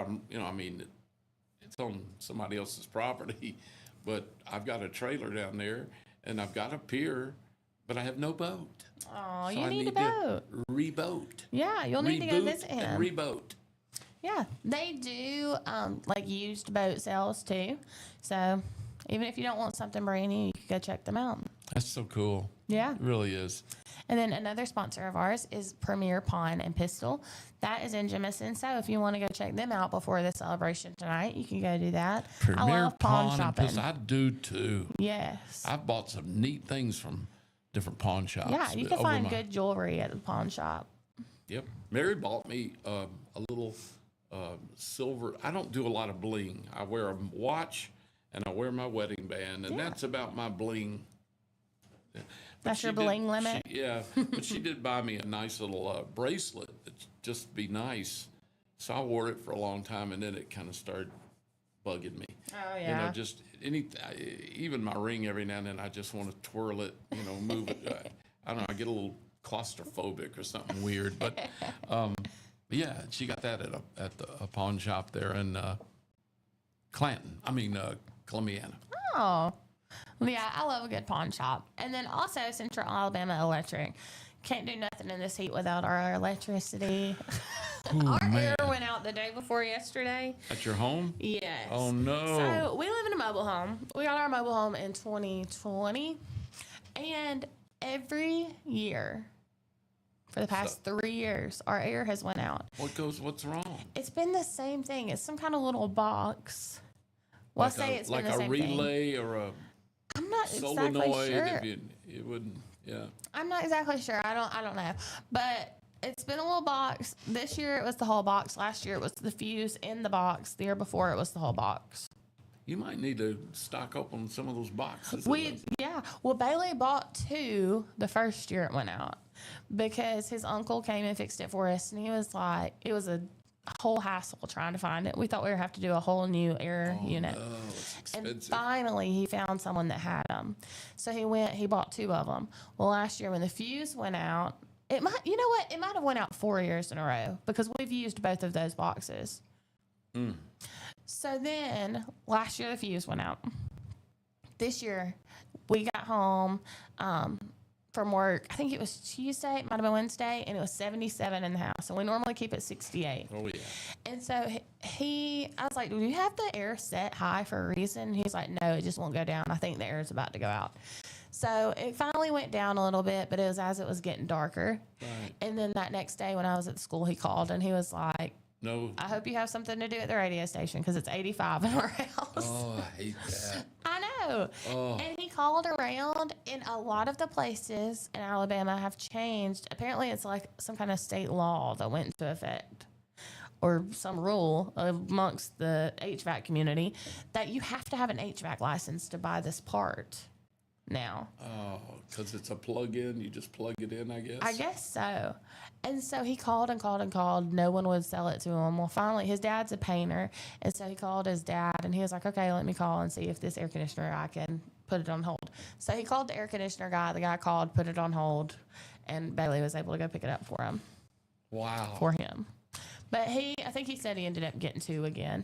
it's on somebody else's property, but I've got a trailer down there and I've got a pier, but I have no boat. Oh, So you I need a to boat. Reboat. Yeah, you'll need to go Reboot visit him. and reboat. Yeah, they do like used boat sales too. So even if you don't want something brand new, you can go check them out. That's so cool. Yeah. It really is. And then another sponsor of ours is Premier Pawn and Pistol. That is in Jemison. So if you want to go check them out before the celebration tonight, you can go do that. I Premier love pawn and shopping. Pistol. I do too. Yes. I've bought some neat things from different pawn shops. Yeah, you can over find my- good jewelry at the pawn shop. Yep. Mary bought me a little silver. I don't do a lot of bling. I wear a watch and I wear my wedding band, and that's about my bling. But That's she your did- bling limit? Yeah, but she did buy me a nice little bracelet that just be nice. So I wore it for a long time, and then it kind of started bugging me. Oh, You know, just even my ring every now and then, I just want to twirl it, you know, move it. I don't know, I get a little claustrophobic or something weird. But yeah, she got that at a pawn shop there in Columbiana. Oh, yeah, I love a good pawn shop. And then also Central Alabama Electric. Can't do nothing in this heat without our electricity. Our air went out the day before yesterday. At your home? Yes. Oh, no. So we live in a mobile home. We got our mobile home in 2020. And every year, for the past 3 years. Our air has went out. What's wrong? It's been the same thing. It's some kind of little box. Well, Like I say it's like been the a same thing. relay or a I'm not exactly solenoid. sure. If it wouldn't, yeah. I'm not exactly sure. I don't know. But it's been a little box. This year it was the whole box. Last year it was the fuse in the box. The year before it was the whole box. You might need to stock up on some of those boxes. Well, Bailey bought 2 the first year it went out because his uncle came and fixed it for us, and he was like, it was a whole hassle trying to find it. We thought we would have to do a whole new air unit. No, it's expensive. And finally, he found someone that had them. So he bought 2 of them. Well, last year when the fuse went out, it might have went out 4 years in a row because we've used both of those boxes. So then last year the fuse went out. This year we got home from work. I think it was Tuesday, it might have been Wednesday, and it was 77 in the house. And we normally keep it 68. Oh, yeah. And so I was like, do you have the air set high for a reason? And he's like, no, it just won't go down. I think the air is about to go out. So it finally went down a little bit, but it was as it was getting darker. Right. And then that next day when I was at school, he called and he was like, No. I hope you have something to do at the radio station because it's 85 in our house. Oh, I hate that. I know. Oh. And he called around, and a lot of the places in Alabama have changed. Apparently, it's like some kind of state law that went into effect or some rule amongst the HVAC community that you have to have an HVAC license to buy this part now. Oh, because it's a plug-in. You just plug it in, I guess. I guess so. And so he called and called and called. No one would sell it to him. Well, finally, his dad's a painter. And so he called his dad, and he was like, okay, let me call and see if this air conditioner, I can put it on hold. So he called the air conditioner guy. The guy called, put it on hold, and Bailey was able to go pick it up for him. Wow. For him. But I think he said he ended up getting 2 again.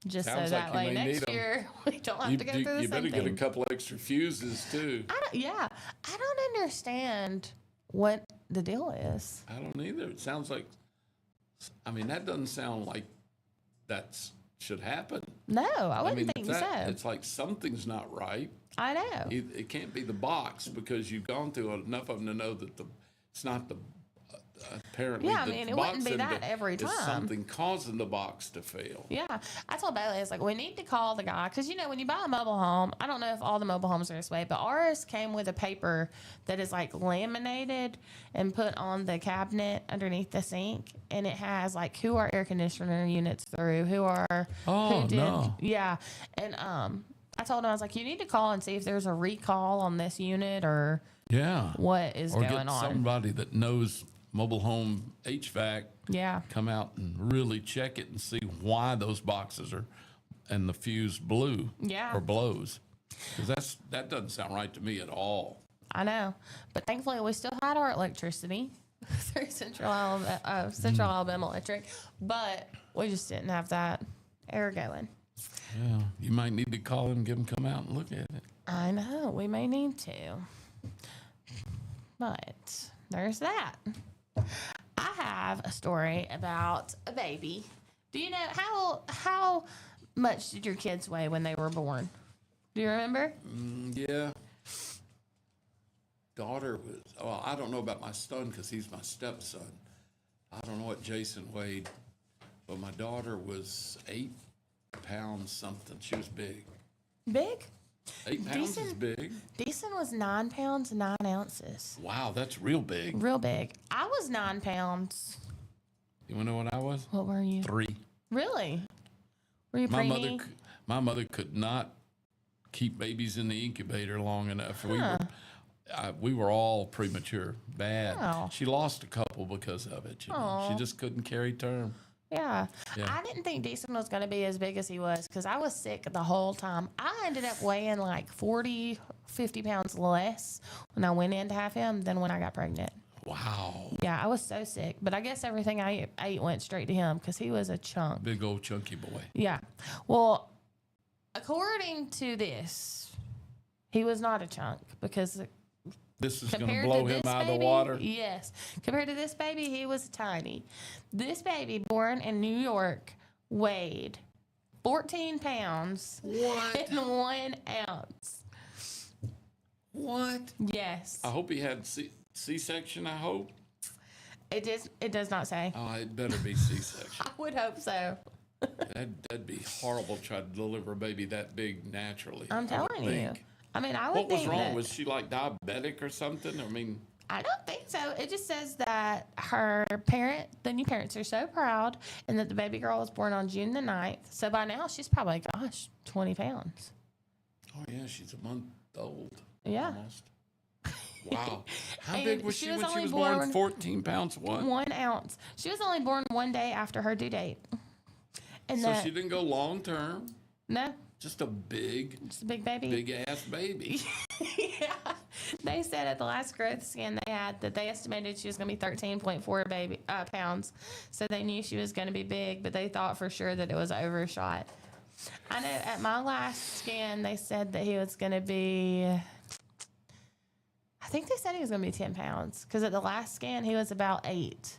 Just Sounds so like that you way may next need 'em. year we don't have to go through the You same better thing. get a couple extra fuses, too. I don't understand what the deal is. I don't either. It sounds like, that doesn't sound like that should happen. No, I wouldn't think so. It's like something's not right. I know. It can't be the box because you've gone through enough of them to know that it's not the apparently. Yeah, the it box wouldn't be that every It's time. something causing the box to fail. Yeah, I told Bailey, I was like, we need to call the guy because when you buy a mobile home, I don't know if all the mobile homes are this way, but ours came with a paper that is like laminated and put on the cabinet underneath the sink, and it has like who our air conditioner units through, yeah, and I told him, I was like, you need to call and see if there's a recall on this unit or what is going get on. Somebody that knows mobile home HVAC. Yeah. Come out and really check it and see why those boxes are and the fuse blew. Yeah. Or blows. Because that doesn't sound right to me at all. I know, but thankfully we still had our electricity through Central Alabama Electric, but we just didn't have that air going. Yeah, you might need to call him and get him come out and look at it. I know, we may need to, but there's that. I have a story about a baby. Do you know how much did your kids weigh when they were born? Do you remember? Yeah. Daughter was, I don't know about my son because he's my stepson. I don't know what Jason weighed, but my daughter was 8 pounds something. She was big. Big? 8 pounds is big. Deason was 9 pounds, 9 ounces. Wow, that's real big. Real big. I was 9 pounds. You want to know what I was? What were you? 3. Really? Were you My preemie? my mother could not keep babies in the incubator long enough. We were all premature, bad. Oh. She lost a couple because of it. She just couldn't carry term. Yeah. Yeah. I didn't think Deason was going to be as big as he was because I was sick the whole time. I ended up weighing like 40, 50 pounds less when I went in to have him than when I got pregnant. Wow. Yeah, I was so sick. But I guess everything I ate went straight to him because he was a chunk. Big old chunky boy. Yeah. Well, according to this, he was not a chunk because This is going to compared blow to him this out of the baby, water. yes. Compared to this baby, he was tiny. This baby, born in New York, weighed 14 pounds What? and 1 ounce. What? Yes. I hope he had C-section, I hope. It does not say. Oh, it better be C-section. I would hope so. That'd be horrible to try to deliver a baby that big naturally. I'm telling you. think. I mean, I would What was think wrong? that- Was she like diabetic or something? I mean, I don't think so. It just says that the new parents are so proud, and that the baby girl was born on June the 9th. So by now, she's probably, 20 pounds. oh yeah, she's a month old. Yeah. Almost. Wow. How And big was she she was when she only was born? born 14 pounds what? 1 ounce. She was only born one day after her due date. And So she didn't go long term. no, Just a big, it's a big baby. big ass baby. Yeah. They said at the last growth scan they had that they estimated she was going to be 13.4 pounds. So they knew she was going to be big, but they thought for sure that it was overshot. I know at my last scan they said that he was going to be, I think they said he was going to be 10 pounds because at the last scan he was about 8.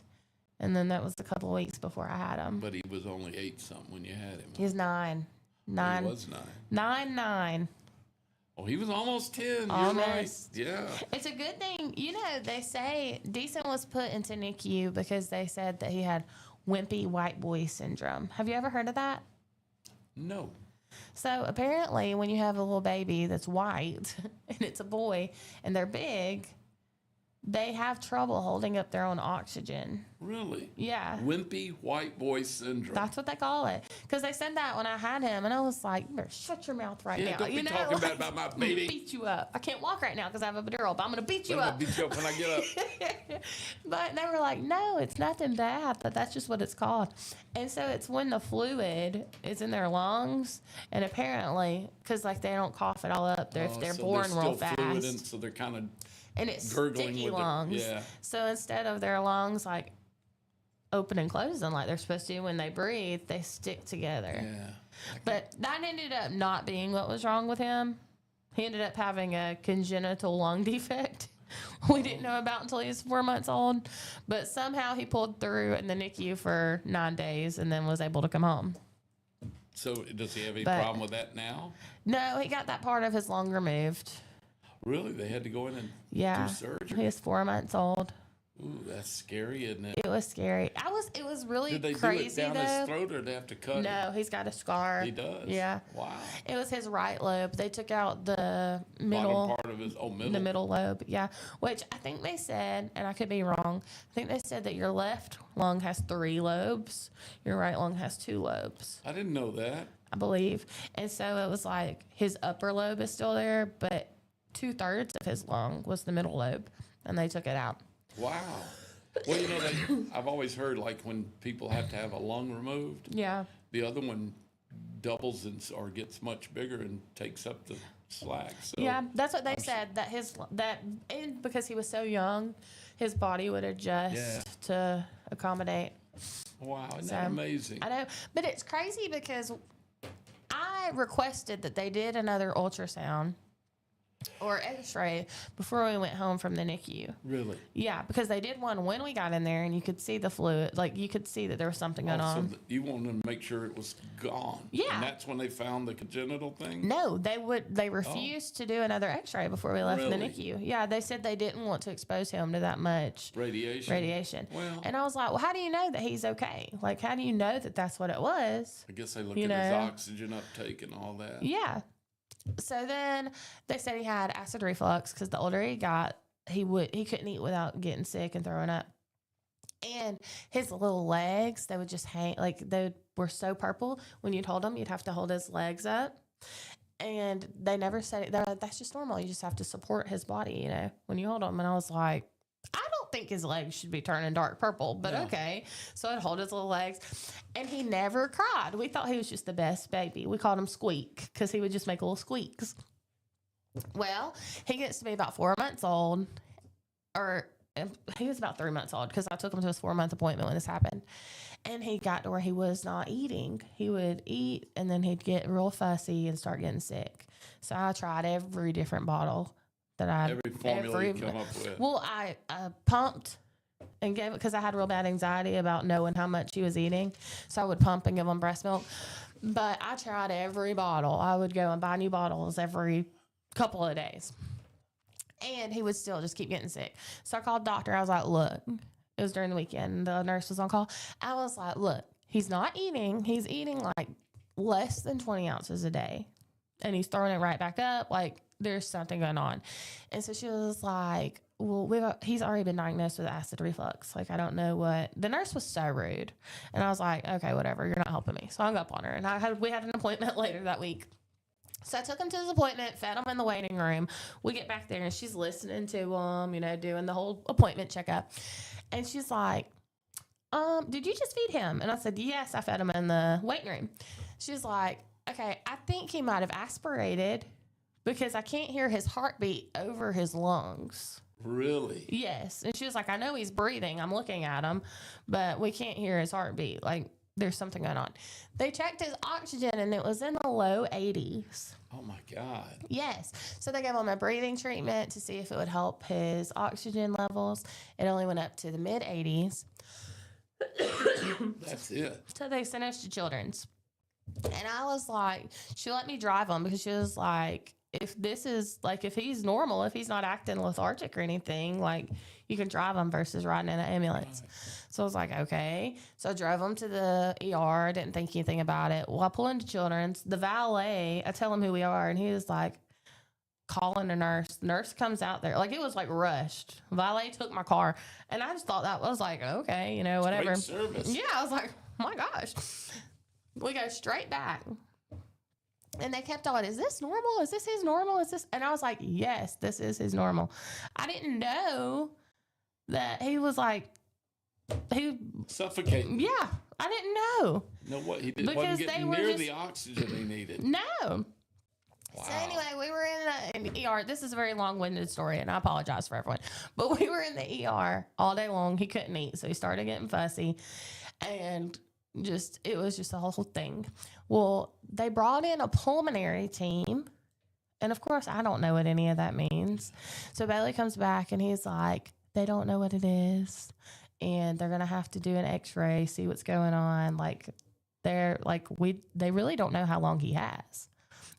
And then that was a couple of weeks before I had him. But he was only 8 something when you had him. He's 9. He 9. was 9. 9. Oh, he was almost 10. You're right. Almost. Yeah. It's a good thing. You know, they say Decent was put into NICU because they said that he had wimpy white boy syndrome. Have you ever heard of that? No. So apparently when you have a little baby that's white and it's a boy and they're big, they have trouble holding up their own oxygen. Really? Yeah. Wimpy white boy syndrome. That's what they call it. Because they said that when I had him, and I was like, you better shut your mouth right Yeah, now. don't be you know, talking bad like, about my I'm gonna baby. beat you up. I can't walk right now because I have a epidural, but I'm going to beat you I'm up. gonna beat you up when I get up. But they were like, no, it's nothing bad, but that's just what it's called. And so it's when the fluid is in their lungs, and apparently, because like they don't cough it all up, if they're so born there's real still fast. fluid in, so they're kind of And it's gurgling sticky with it. lungs. Yeah. So instead of their lungs like open and closing like they're supposed to when they breathe, they stick together. yeah. But that ended up not being what was wrong with him. He ended up having a congenital lung defect we didn't know about until he was 4 months old. But somehow he pulled through in the NICU for 9 days and then was able to come home. So does he have any But- problem with that now? No, he got that part of his lung removed. Really? They had to go in and Yeah. do surgery? He was 4 months old. Ooh, that's scary, isn't it? It was scary. It was really Did they crazy do it down though. his throat or did they have to cut it? No, he's got a scar. He does? Yeah. Wow. It was his right lobe. They took out the Bottom middle, part of his, middle. the middle lobe. Yeah. Which I think they said, and I could be wrong, I think they said that your left lung has 3 lobes. Your right lung has 2 lobes, I didn't know that. I believe. And so it was like his upper lobe is still there, but 2/3 of his lung was the middle lobe, and they took it out. Wow. Well, you know, I've always heard like when people have to have a lung removed, Yeah. the other one doubles or gets much bigger and takes up the slack. So Yeah, that's what they said. And because he was so young, his body would adjust Yeah. to accommodate. Wow, isn't So, that amazing? I know, but it's crazy because I requested that they did another ultrasound or X-ray before we went home from the NICU. Really? Yeah, because they did one when we got in there, and you could see the fluid. Like you could see that there was something going So on. you wanted to make sure it was gone. Yeah. And that's when they found the congenital thing? No, they refused to do another X-ray before we left the Really? NICU. Yeah, they said they didn't want to expose him to that much radiation. Well, And I was like, well, how do you know that he's okay? Like, how do you know that that's what it was? I guess they look you at his know. oxygen uptake and all that. Yeah. So then they said he had acid reflux because the older he got, he couldn't eat without getting sick and throwing up. And his little legs, they would just hang, like they were so purple. When you'd hold him, you'd have to hold his legs up. And they never said it. They're like, that's just normal. You just have to support his body, when you hold him. And I was like, I don't think his legs should be turning dark purple, but No. okay. So I'd hold his little legs, and he never cried. We thought he was just the best baby. We called him Squeak because he would just make little squeaks. Well, he gets to be about 4 months old, or he was about 3 months old because I took him to his 4-month appointment when this happened. And he got to where he was not eating. He would eat, and then he'd get real fussy and start getting sick. So I tried every different bottle that I Every formula you come up with. Well, I pumped and gave it because I had real bad anxiety about knowing how much he was eating. So I would pump and give him breast milk. But I tried every bottle. I would go and buy new bottles every couple of days. And he would still just keep getting sick. So I called the doctor. I was like, look, It was during the weekend. The nurse was on call. I was like, look, he's not eating. He's eating like less than 20 ounces a day. And he's throwing it right back up. Like, there's something going on. And so she was like, well, he's already been diagnosed with acid reflux. Like, I don't know what. The nurse was so rude. And I was like, okay, whatever. You're not helping me. So I hung up on her. And we had an appointment later that week. So I took him to his appointment, fed him in the waiting room. We get back there, and she's listening to him, doing the whole appointment checkup. And she's like, did you just feed him? And I said, yes, I fed him in the waiting room. She's like, okay, I think he might have aspirated because I can't hear his heartbeat over his lungs. Really? Yes. And she was like, I know he's breathing. I'm looking at him, but we can't hear his heartbeat. Like, there's something going on. They checked his oxygen, and it was in the low 80s. Oh, my God. Yes. So they gave him a breathing treatment to see if it would help his oxygen levels. It only went up to the mid 80s. That's it. So they sent us to Children's. And I was like, she let me drive him because she was like, if he's normal, if he's not acting lethargic or anything, like, you can drive him versus riding in an ambulance. Right. So I was like, okay. So I drove him to the ER. Didn't think anything about it. Well, I pull into Children's. The valet, I tell him who we are, and he was like, calling a nurse. Nurse comes out there. Like, it was like rushed. Valet took my car. And I just thought that was like, okay, whatever. Great service. Yeah, I was like, oh my gosh. We go straight back. And they kept on, is this normal? Is this his normal? Is this? And I was like, yes, this is his normal. I didn't know that he was like, suffocating. Yeah, I didn't know. No, what? He wasn't getting near the oxygen he needed. No. Wow. So anyway, we were in the ER. This is a very long-winded story, and I apologize for everyone. But we were in the ER all day long. He couldn't eat, so he started getting fussy. And it was just a whole thing. Well, they brought in a pulmonary team. And of course, I don't know what any of that means. So Bailey comes back and he's like, they don't know what it is. And they're going to have to do an x-ray, see what's going on. Like, they really don't know how long he has.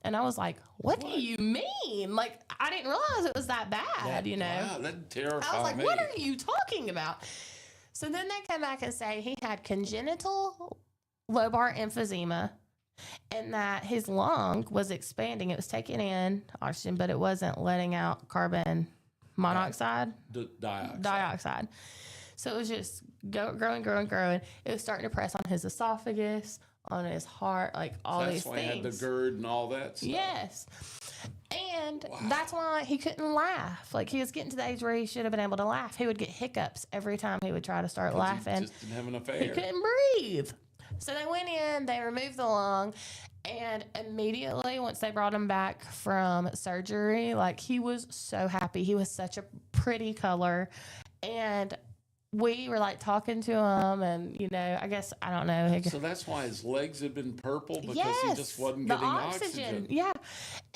And I was like, what do you mean? Like, I didn't realize it was that bad, Wow, that terrified me. I was like, what are you talking about? So then they come back and say he had congenital lobar emphysema and that his lung was expanding. It was taking in oxygen, but it wasn't letting out carbon monoxide. Dioxide. So it was just growing. It was starting to press on his esophagus, on his heart, like all these things. That's why he had the GERD and all that stuff. Yes. And that's why he couldn't laugh. Like, he was getting to the age where he should have been able to laugh. He would get hiccups every time he would try to start laughing. He just didn't have enough air. He couldn't breathe. So they went in, they removed the lung, and immediately once they brought him back from surgery, like, he was so happy. He was such a pretty color. And we were like talking to him, and I guess, I don't know. So that's why his legs had been purple, because he just wasn't getting oxygen. Yeah.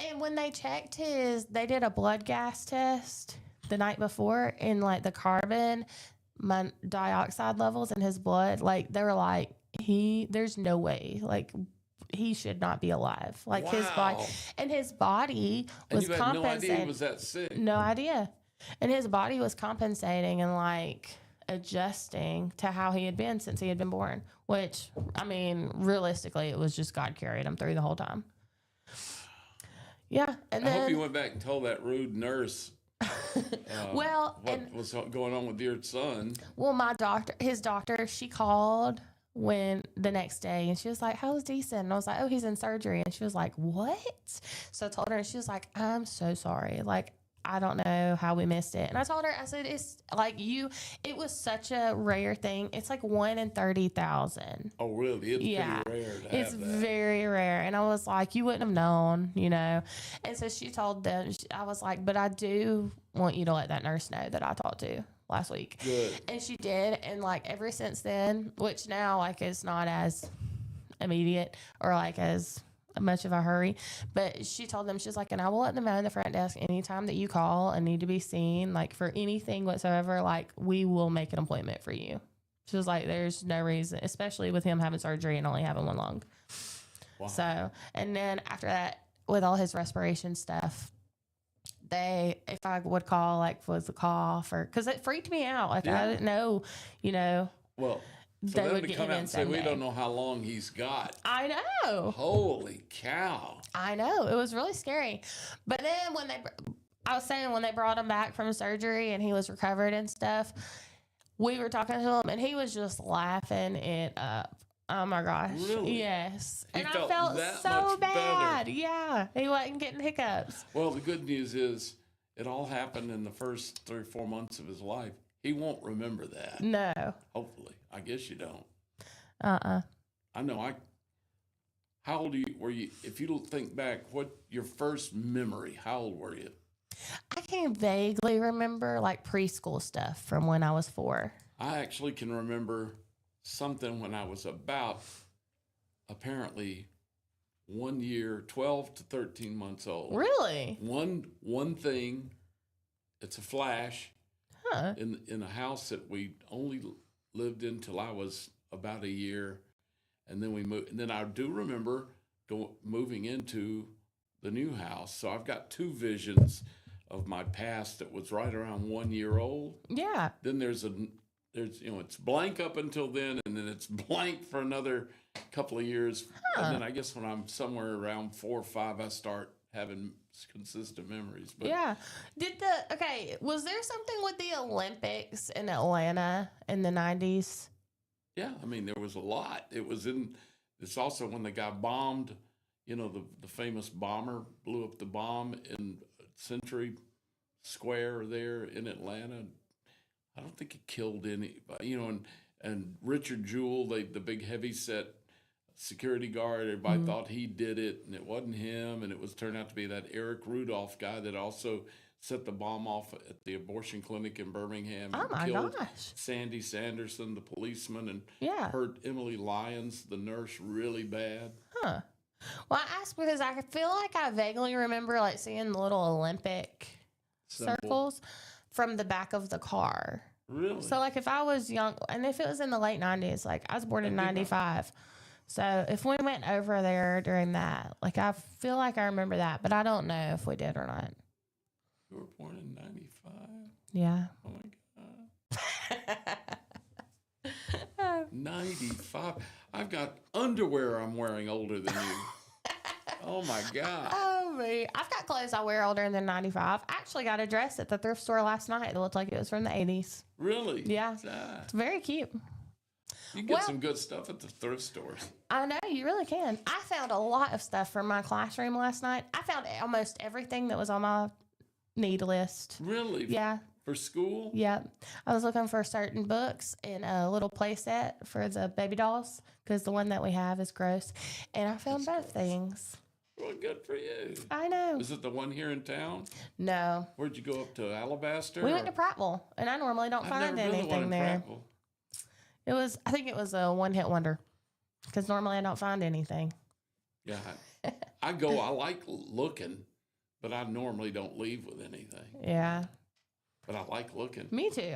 And when they checked they did a blood gas test the night before, and like the carbon dioxide levels in his blood, like, they were like, there's no way, like, he should not be alive. Like, his body was you had compensating. no idea he was that sick. No idea. And his body was compensating and like adjusting to how he had been since he had been born, which, I mean, realistically, it was just God carried him through the whole time. Yeah. And then, I hope you went back and told that rude nurse what was going on with your son. Well, his doctor, she called the next day, and she was like, how's decent? And I was like, oh, he's in surgery. And she was like, what? So I told her, and she was like, I'm so sorry. Like, I don't know how we missed it. And I told her, I said, it's like it was such a rare thing. It's like 1 in 30,000. Oh, really? It's pretty rare to have that. It's very rare. And I was like, you wouldn't have known, And so she told them, I was like, but I do want you to let that nurse know that I talked to last week. Good. And she did. And like ever since then, which now like it's not as immediate or like as much of a hurry, but she told them, she's like, and I will let them know in the front desk anytime that you call and need to be seen, like for anything whatsoever, like we will make an appointment for you. She was like, there's no reason, especially with him having surgery and only having one lung. Wow. So, and then after that, with all his respiration stuff, if I would call, like, was a cough or, because it freaked me out. Like, I didn't know, Well, for they them would to get come him out in and say, we Sunday. don't know how long he's got. I know. Holy cow. I know. It was really scary. But then I was saying when they brought him back from surgery and he was recovered and stuff, we were talking to him and he was just laughing it up. Oh my gosh. Really? Yes. He And I felt felt that so much better. bad. Yeah. He wasn't getting hiccups. Well, the good news is it all happened in the first 3 or 4 months of his life. He won't remember that. No. Hopefully. I guess you don't. Uh-uh. I know. How old were you? If you think back, what your first memory? How old were you? I can vaguely remember like preschool stuff from when I was 4. I actually can remember something when I was about apparently 1 year, 12 to 13 months old. Really? One thing. It's a flash. Huh. In a house that we only lived in till I was about a year, and then we moved. And then I do remember moving into the new house. So I've got 2 visions of my past that was right around 1 year old. Yeah. Then there's it's blank up until then, and then it's blank for another couple of years. Huh. And then I guess when I'm somewhere around 4 or 5, I start having consistent memories. But Yeah. Was there something with the Olympics in Atlanta in the 90s? yeah, I mean, there was a lot. It's also when the guy bombed, the famous bomber blew up the bomb in Century Square there in Atlanta. I don't think it killed anybody, and Richard Jewell, the big heavy-set security guard, everybody thought he did it, and it wasn't him, and it was turned out to be that Eric Rudolph guy that also set the bomb off at the abortion clinic in Birmingham. Oh, and my killed gosh. Sandy Sanderson, the policeman, and Yeah. hurt Emily Lyons, the nurse, really bad. Huh. Well, I asked because I feel like I vaguely remember like seeing the little Olympic Symbol. circles from the back of the car. Really? So like if I was young, and if it was in the late 90s, like I was born in 95. So if we went over there during that, like I feel like I remember that, but I don't know if we did or not. You were born in 95? Yeah. Oh, my God. 95. I've got underwear I'm wearing older than you. Oh, my God. Oh, me. I've got clothes I wear older than 95. I actually got a dress at the thrift store last night that looked like it was from the 80s. Really? Yeah. Ah, It's very cute. you get some good stuff at the thrift stores. I know, you really can. I found a lot of stuff from my classroom last night. I found almost everything that was on my need list. Really? Yeah. For school? Yeah. I was looking for certain books and a little play set for the baby dolls because the one that we have is gross. And I found both things. Well, good for you. I know. Is it the one here in town? No. Where'd you go up to, Alabaster? We went to Prattville, and I normally don't I've find never been to one anything in there. Prattville. I think it was a one-hit wonder because normally I don't find anything. Yeah. I like looking, but I normally don't leave with anything. Yeah. But I like looking. Me too.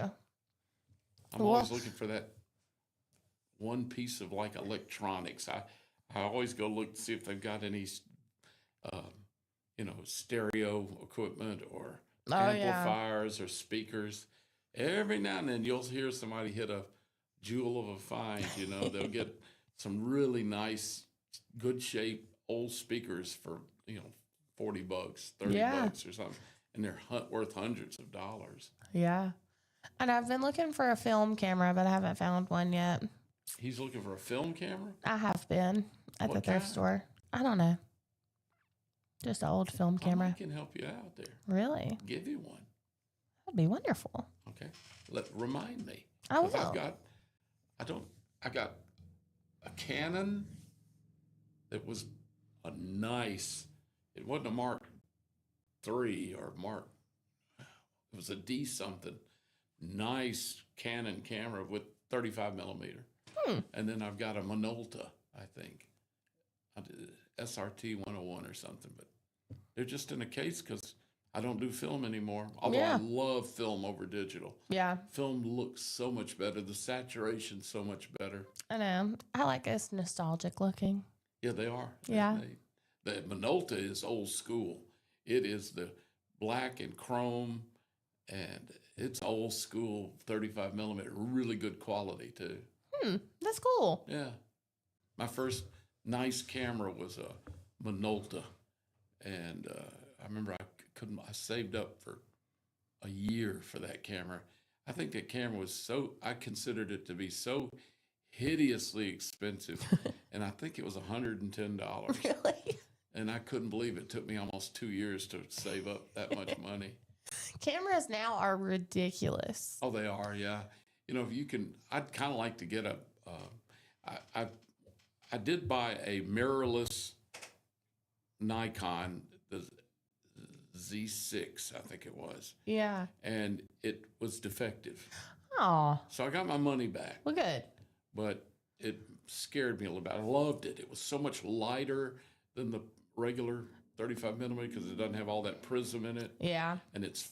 I'm always looking for that one piece of like electronics. I always go look to see if they've got any, stereo equipment or amplifiers or speakers. Every now and then you'll hear somebody hit a jewel of a find. They'll get some really nice, good shape old speakers for $40, $30 or something, and they're worth hundreds of dollars. Yeah. And I've been looking for a film camera, but I haven't found one yet. He's looking for a film camera? I have been at the What thrift kind? store. I don't know. Just an old film I camera. can help you out there. Really? Give you one. That'd be wonderful. Okay. Remind me. I 'Cause will. I got a Canon that was a nice, it wasn't a Mark III or Mark, it was a D something, nice Canon camera with 35 millimeter. And then I've got a Minolta, I think, SRT 101 or something, but they're just in a case because I don't do film anymore. Although Yeah. I love film over digital. Yeah, Film looks so much better. The saturation's so much better. I know. I like it's nostalgic looking. Yeah, they are. Yeah. The Minolta is old school. It is the black and chrome, and it's old school 35 millimeter, really good quality too. That's cool. Yeah. My first nice camera was a Minolta, and I remember I saved up for a year for that camera. I think that camera was I considered it to be so hideously expensive, and I think it was $110. Really? And I couldn't believe it took me almost 2 years to save up that much money. Cameras now are ridiculous. Oh, they are, yeah. You know, if you can, I'd kind of like to get I did buy a mirrorless Nikon, the Z6, I think it was, Yeah. and it was defective. Oh, So I got my money back, well, good. but it scared me a little bit. I loved it. It was so much lighter than the regular 35 millimeter because it doesn't have all that prism in it, Yeah. and it's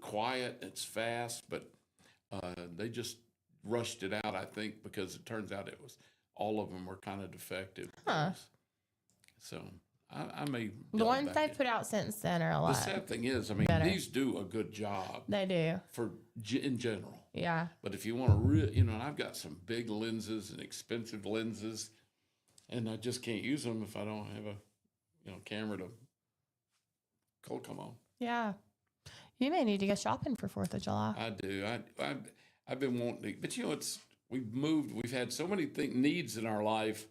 quiet, it's fast, but they just rushed it out, I think, because it turns out all of them were kind of defective. Huh. So I may. The delve ones back they've in. put out since then are a The lot. sad thing is, I mean, better. these do a good job They do. in general. Yeah. But if you want to really, and I've got some big lenses and expensive lenses, and I just can't use them if I don't have a, camera to come on. Yeah. You may need to go shopping for 4th of July. I do. I've been wanting to, but we've had so many needs in our life.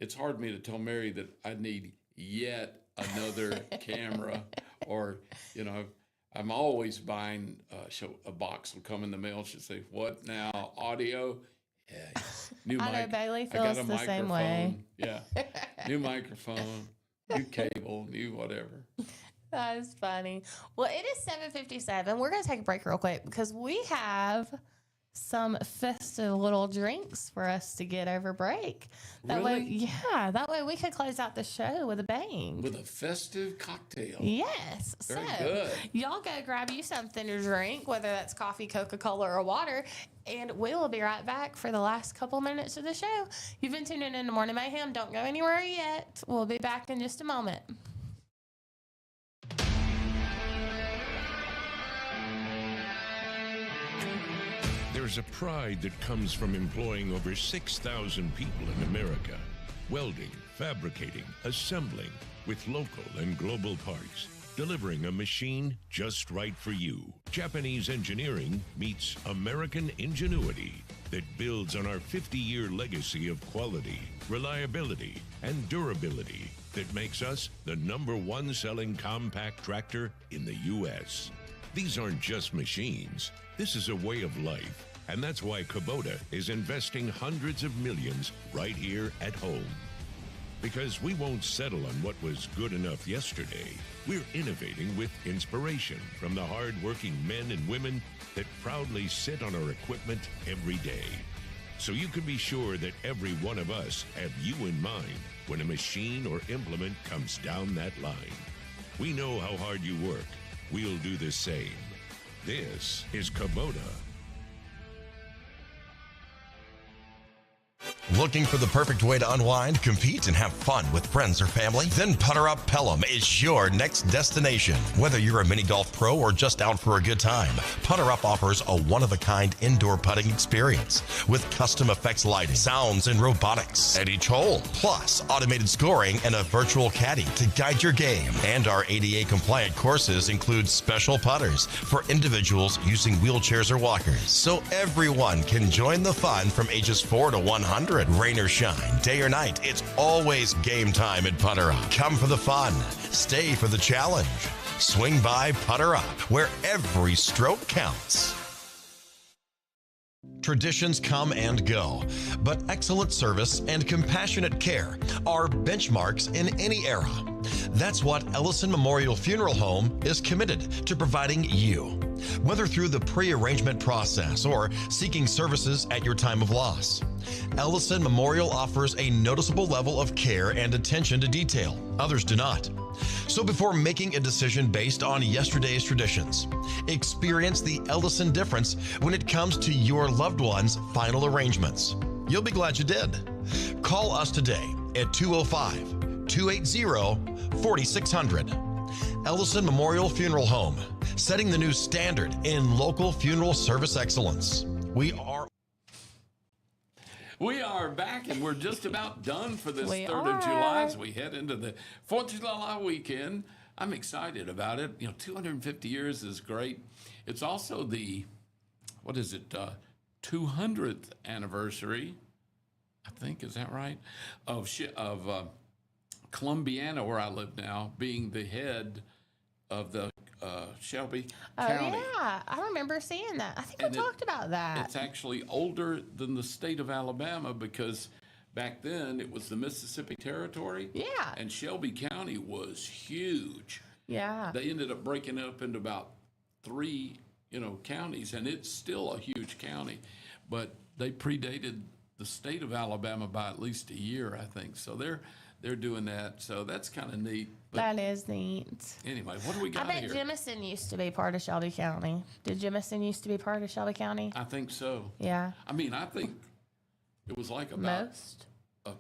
It's hard for me to tell Mary that I need yet another camera, or, I'm always buying, a box will come in the mail. She'll say, "What now? Audio?" Yeah. New I know mic. Bailey I got feels a the same way. microphone. Yeah. New microphone, new cable, new whatever. That is funny. Well, it is 7:57. We're going to take a break real quick because we have some festive little drinks for us to get over break. That way, Really? that way we could close out the show with a bang. With a festive cocktail. Yes. Very so good. y'all go grab you something to drink, whether that's coffee, Coca-Cola, or water, and we will be right back for the last couple minutes of the show. You've been tuning in to Morning Mayhem. Don't go anywhere yet. We'll be back in just a moment. There's a pride that comes from employing over 6,000 people in America. Welding, fabricating, assembling with local and global parts. Delivering a machine just right for you. Japanese engineering meets American ingenuity that builds on our 50-year legacy of quality, reliability, and durability that makes us the #1 selling compact tractor in the U.S. These aren't just machines. This is a way of life. And that's why Kubota is investing hundreds of millions right here at home. Because we won't settle on what was good enough yesterday. We're innovating with inspiration from the hard-working men and women that proudly sit on our equipment every day. So you can be sure that every one of us have you in mind when a machine or implement comes down that line. We know how hard you work. We'll do the same. This is Kubota. Looking for the perfect way to unwind, compete, and have fun with friends or family? Then Putter Up Pelham is your next destination. Whether you're a mini golf pro or just out for a good time, Putter Up offers a one-of-a-kind indoor putting experience with custom effects lighting, sounds, and robotics at each hole, plus automated scoring and a virtual caddy to guide your game. And our ADA-compliant courses include special putters for individuals using wheelchairs or walkers, so everyone can join the fun from ages 4 to 100. Rain or shine, day or night, it's always game time at Putter Up. Come for the fun, stay for the challenge. Swing by Putter Up, where every stroke counts. Traditions come and go, but excellent service and compassionate care are benchmarks in any era. That's what Ellison Memorial Funeral Home is committed to providing you, whether through the pre-arrangement process or seeking services at your time of loss. Ellison Memorial offers a noticeable level of care and attention to detail. Others do not. So before making a decision based on yesterday's traditions, experience the Ellison difference when it comes to your loved one's final arrangements. You'll be glad you did. Call us today at 205-280-4600. Ellison Memorial Funeral Home, setting the new standard in local funeral service excellence. We are back, and we're just about done for this We 3rd of July are. as we head into the 4th of July weekend. I'm excited about it. 250 years is great. It's also the, 200th anniversary, I think, is that right, of Columbiana, where I live now, being the head of the Shelby County. Oh, yeah. I remember seeing that. I think And we talked about that. It's actually older than the state of Alabama because back then it was the Mississippi Territory. Yeah. And Shelby County was huge. Yeah. They ended up breaking it up into about 3, counties, and it's still a huge county. But they predated the state of Alabama by at least a year, I think. So they're doing that. So that's kind of neat. But That is neat. anyway, what do we I got bet here? Jemison used to be part of Shelby County. Did Jemison used to be part of Shelby County? I think so. Yeah. I mean, I think it was like about Most? a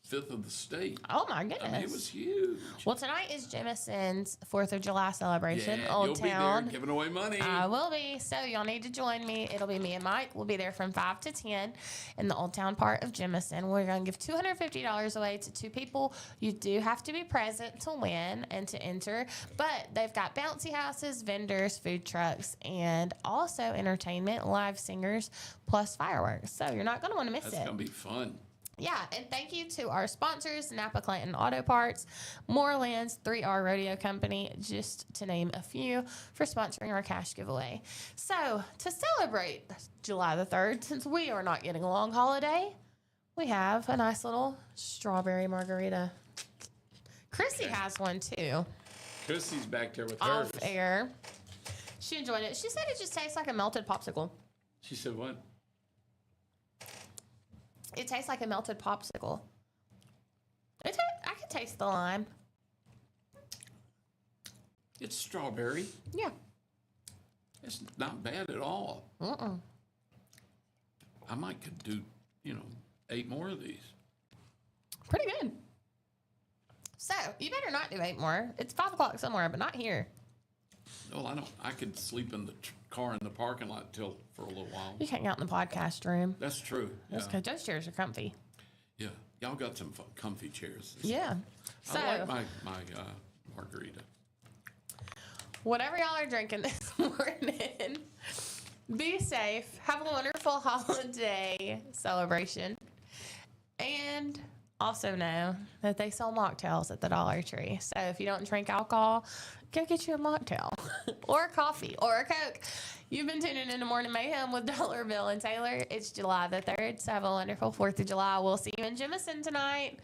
fifth of the state. Oh, my goodness. I mean, it was huge. Well, tonight is Jemison's 4th of July celebration. Yeah, Old you'll Town. be there giving away money. I will be. So y'all need to join me. It'll be me and Mike. We'll be there from 5 to 10 in the Old Town part of Jemison. We're going to give $250 away to 2 people. You do have to be present to win and to enter. But they've got bouncy houses, vendors, food trucks, and also entertainment, live singers, plus fireworks. So you're not going to want to miss That's it. going to be fun. Yeah, and thank you to our sponsors, Napa Clanton Auto Parts, Moreland's 3R Rodeo Company, just to name a few, for sponsoring our cash giveaway. So, to celebrate July the 3rd, since we are not getting a long holiday, we have a nice little strawberry margarita. Chrissy has one too, Chrissy's back there with hers. off air. She enjoyed it. She said it just tastes like a melted popsicle. She said what? It tastes like a melted popsicle. I can taste the lime. It's strawberry. Yeah. It's not bad at all. I might could do, 8 more of these. Pretty good. So, you better not do 8 more. It's 5 o'clock somewhere, but not here. Well, I could sleep in the car in the parking lot for a little while. You can't get out in the podcast room. That's true. That's Yeah. good. Those chairs are comfy. Yeah. Y'all got some comfy chairs. Yeah. So, I like my margarita. whatever y'all are drinking this morning, be safe. Have a wonderful holiday celebration. And also know that they sell mocktails at the Dollar Tree. So if you don't drink alcohol, go get you a mocktail or a coffee or a Coke. You've been tuning in to Morning Mayhem with Dollar Bill and Taylor. It's July the 3rd, so have a wonderful 4th of July. We'll see you in Jemison tonight.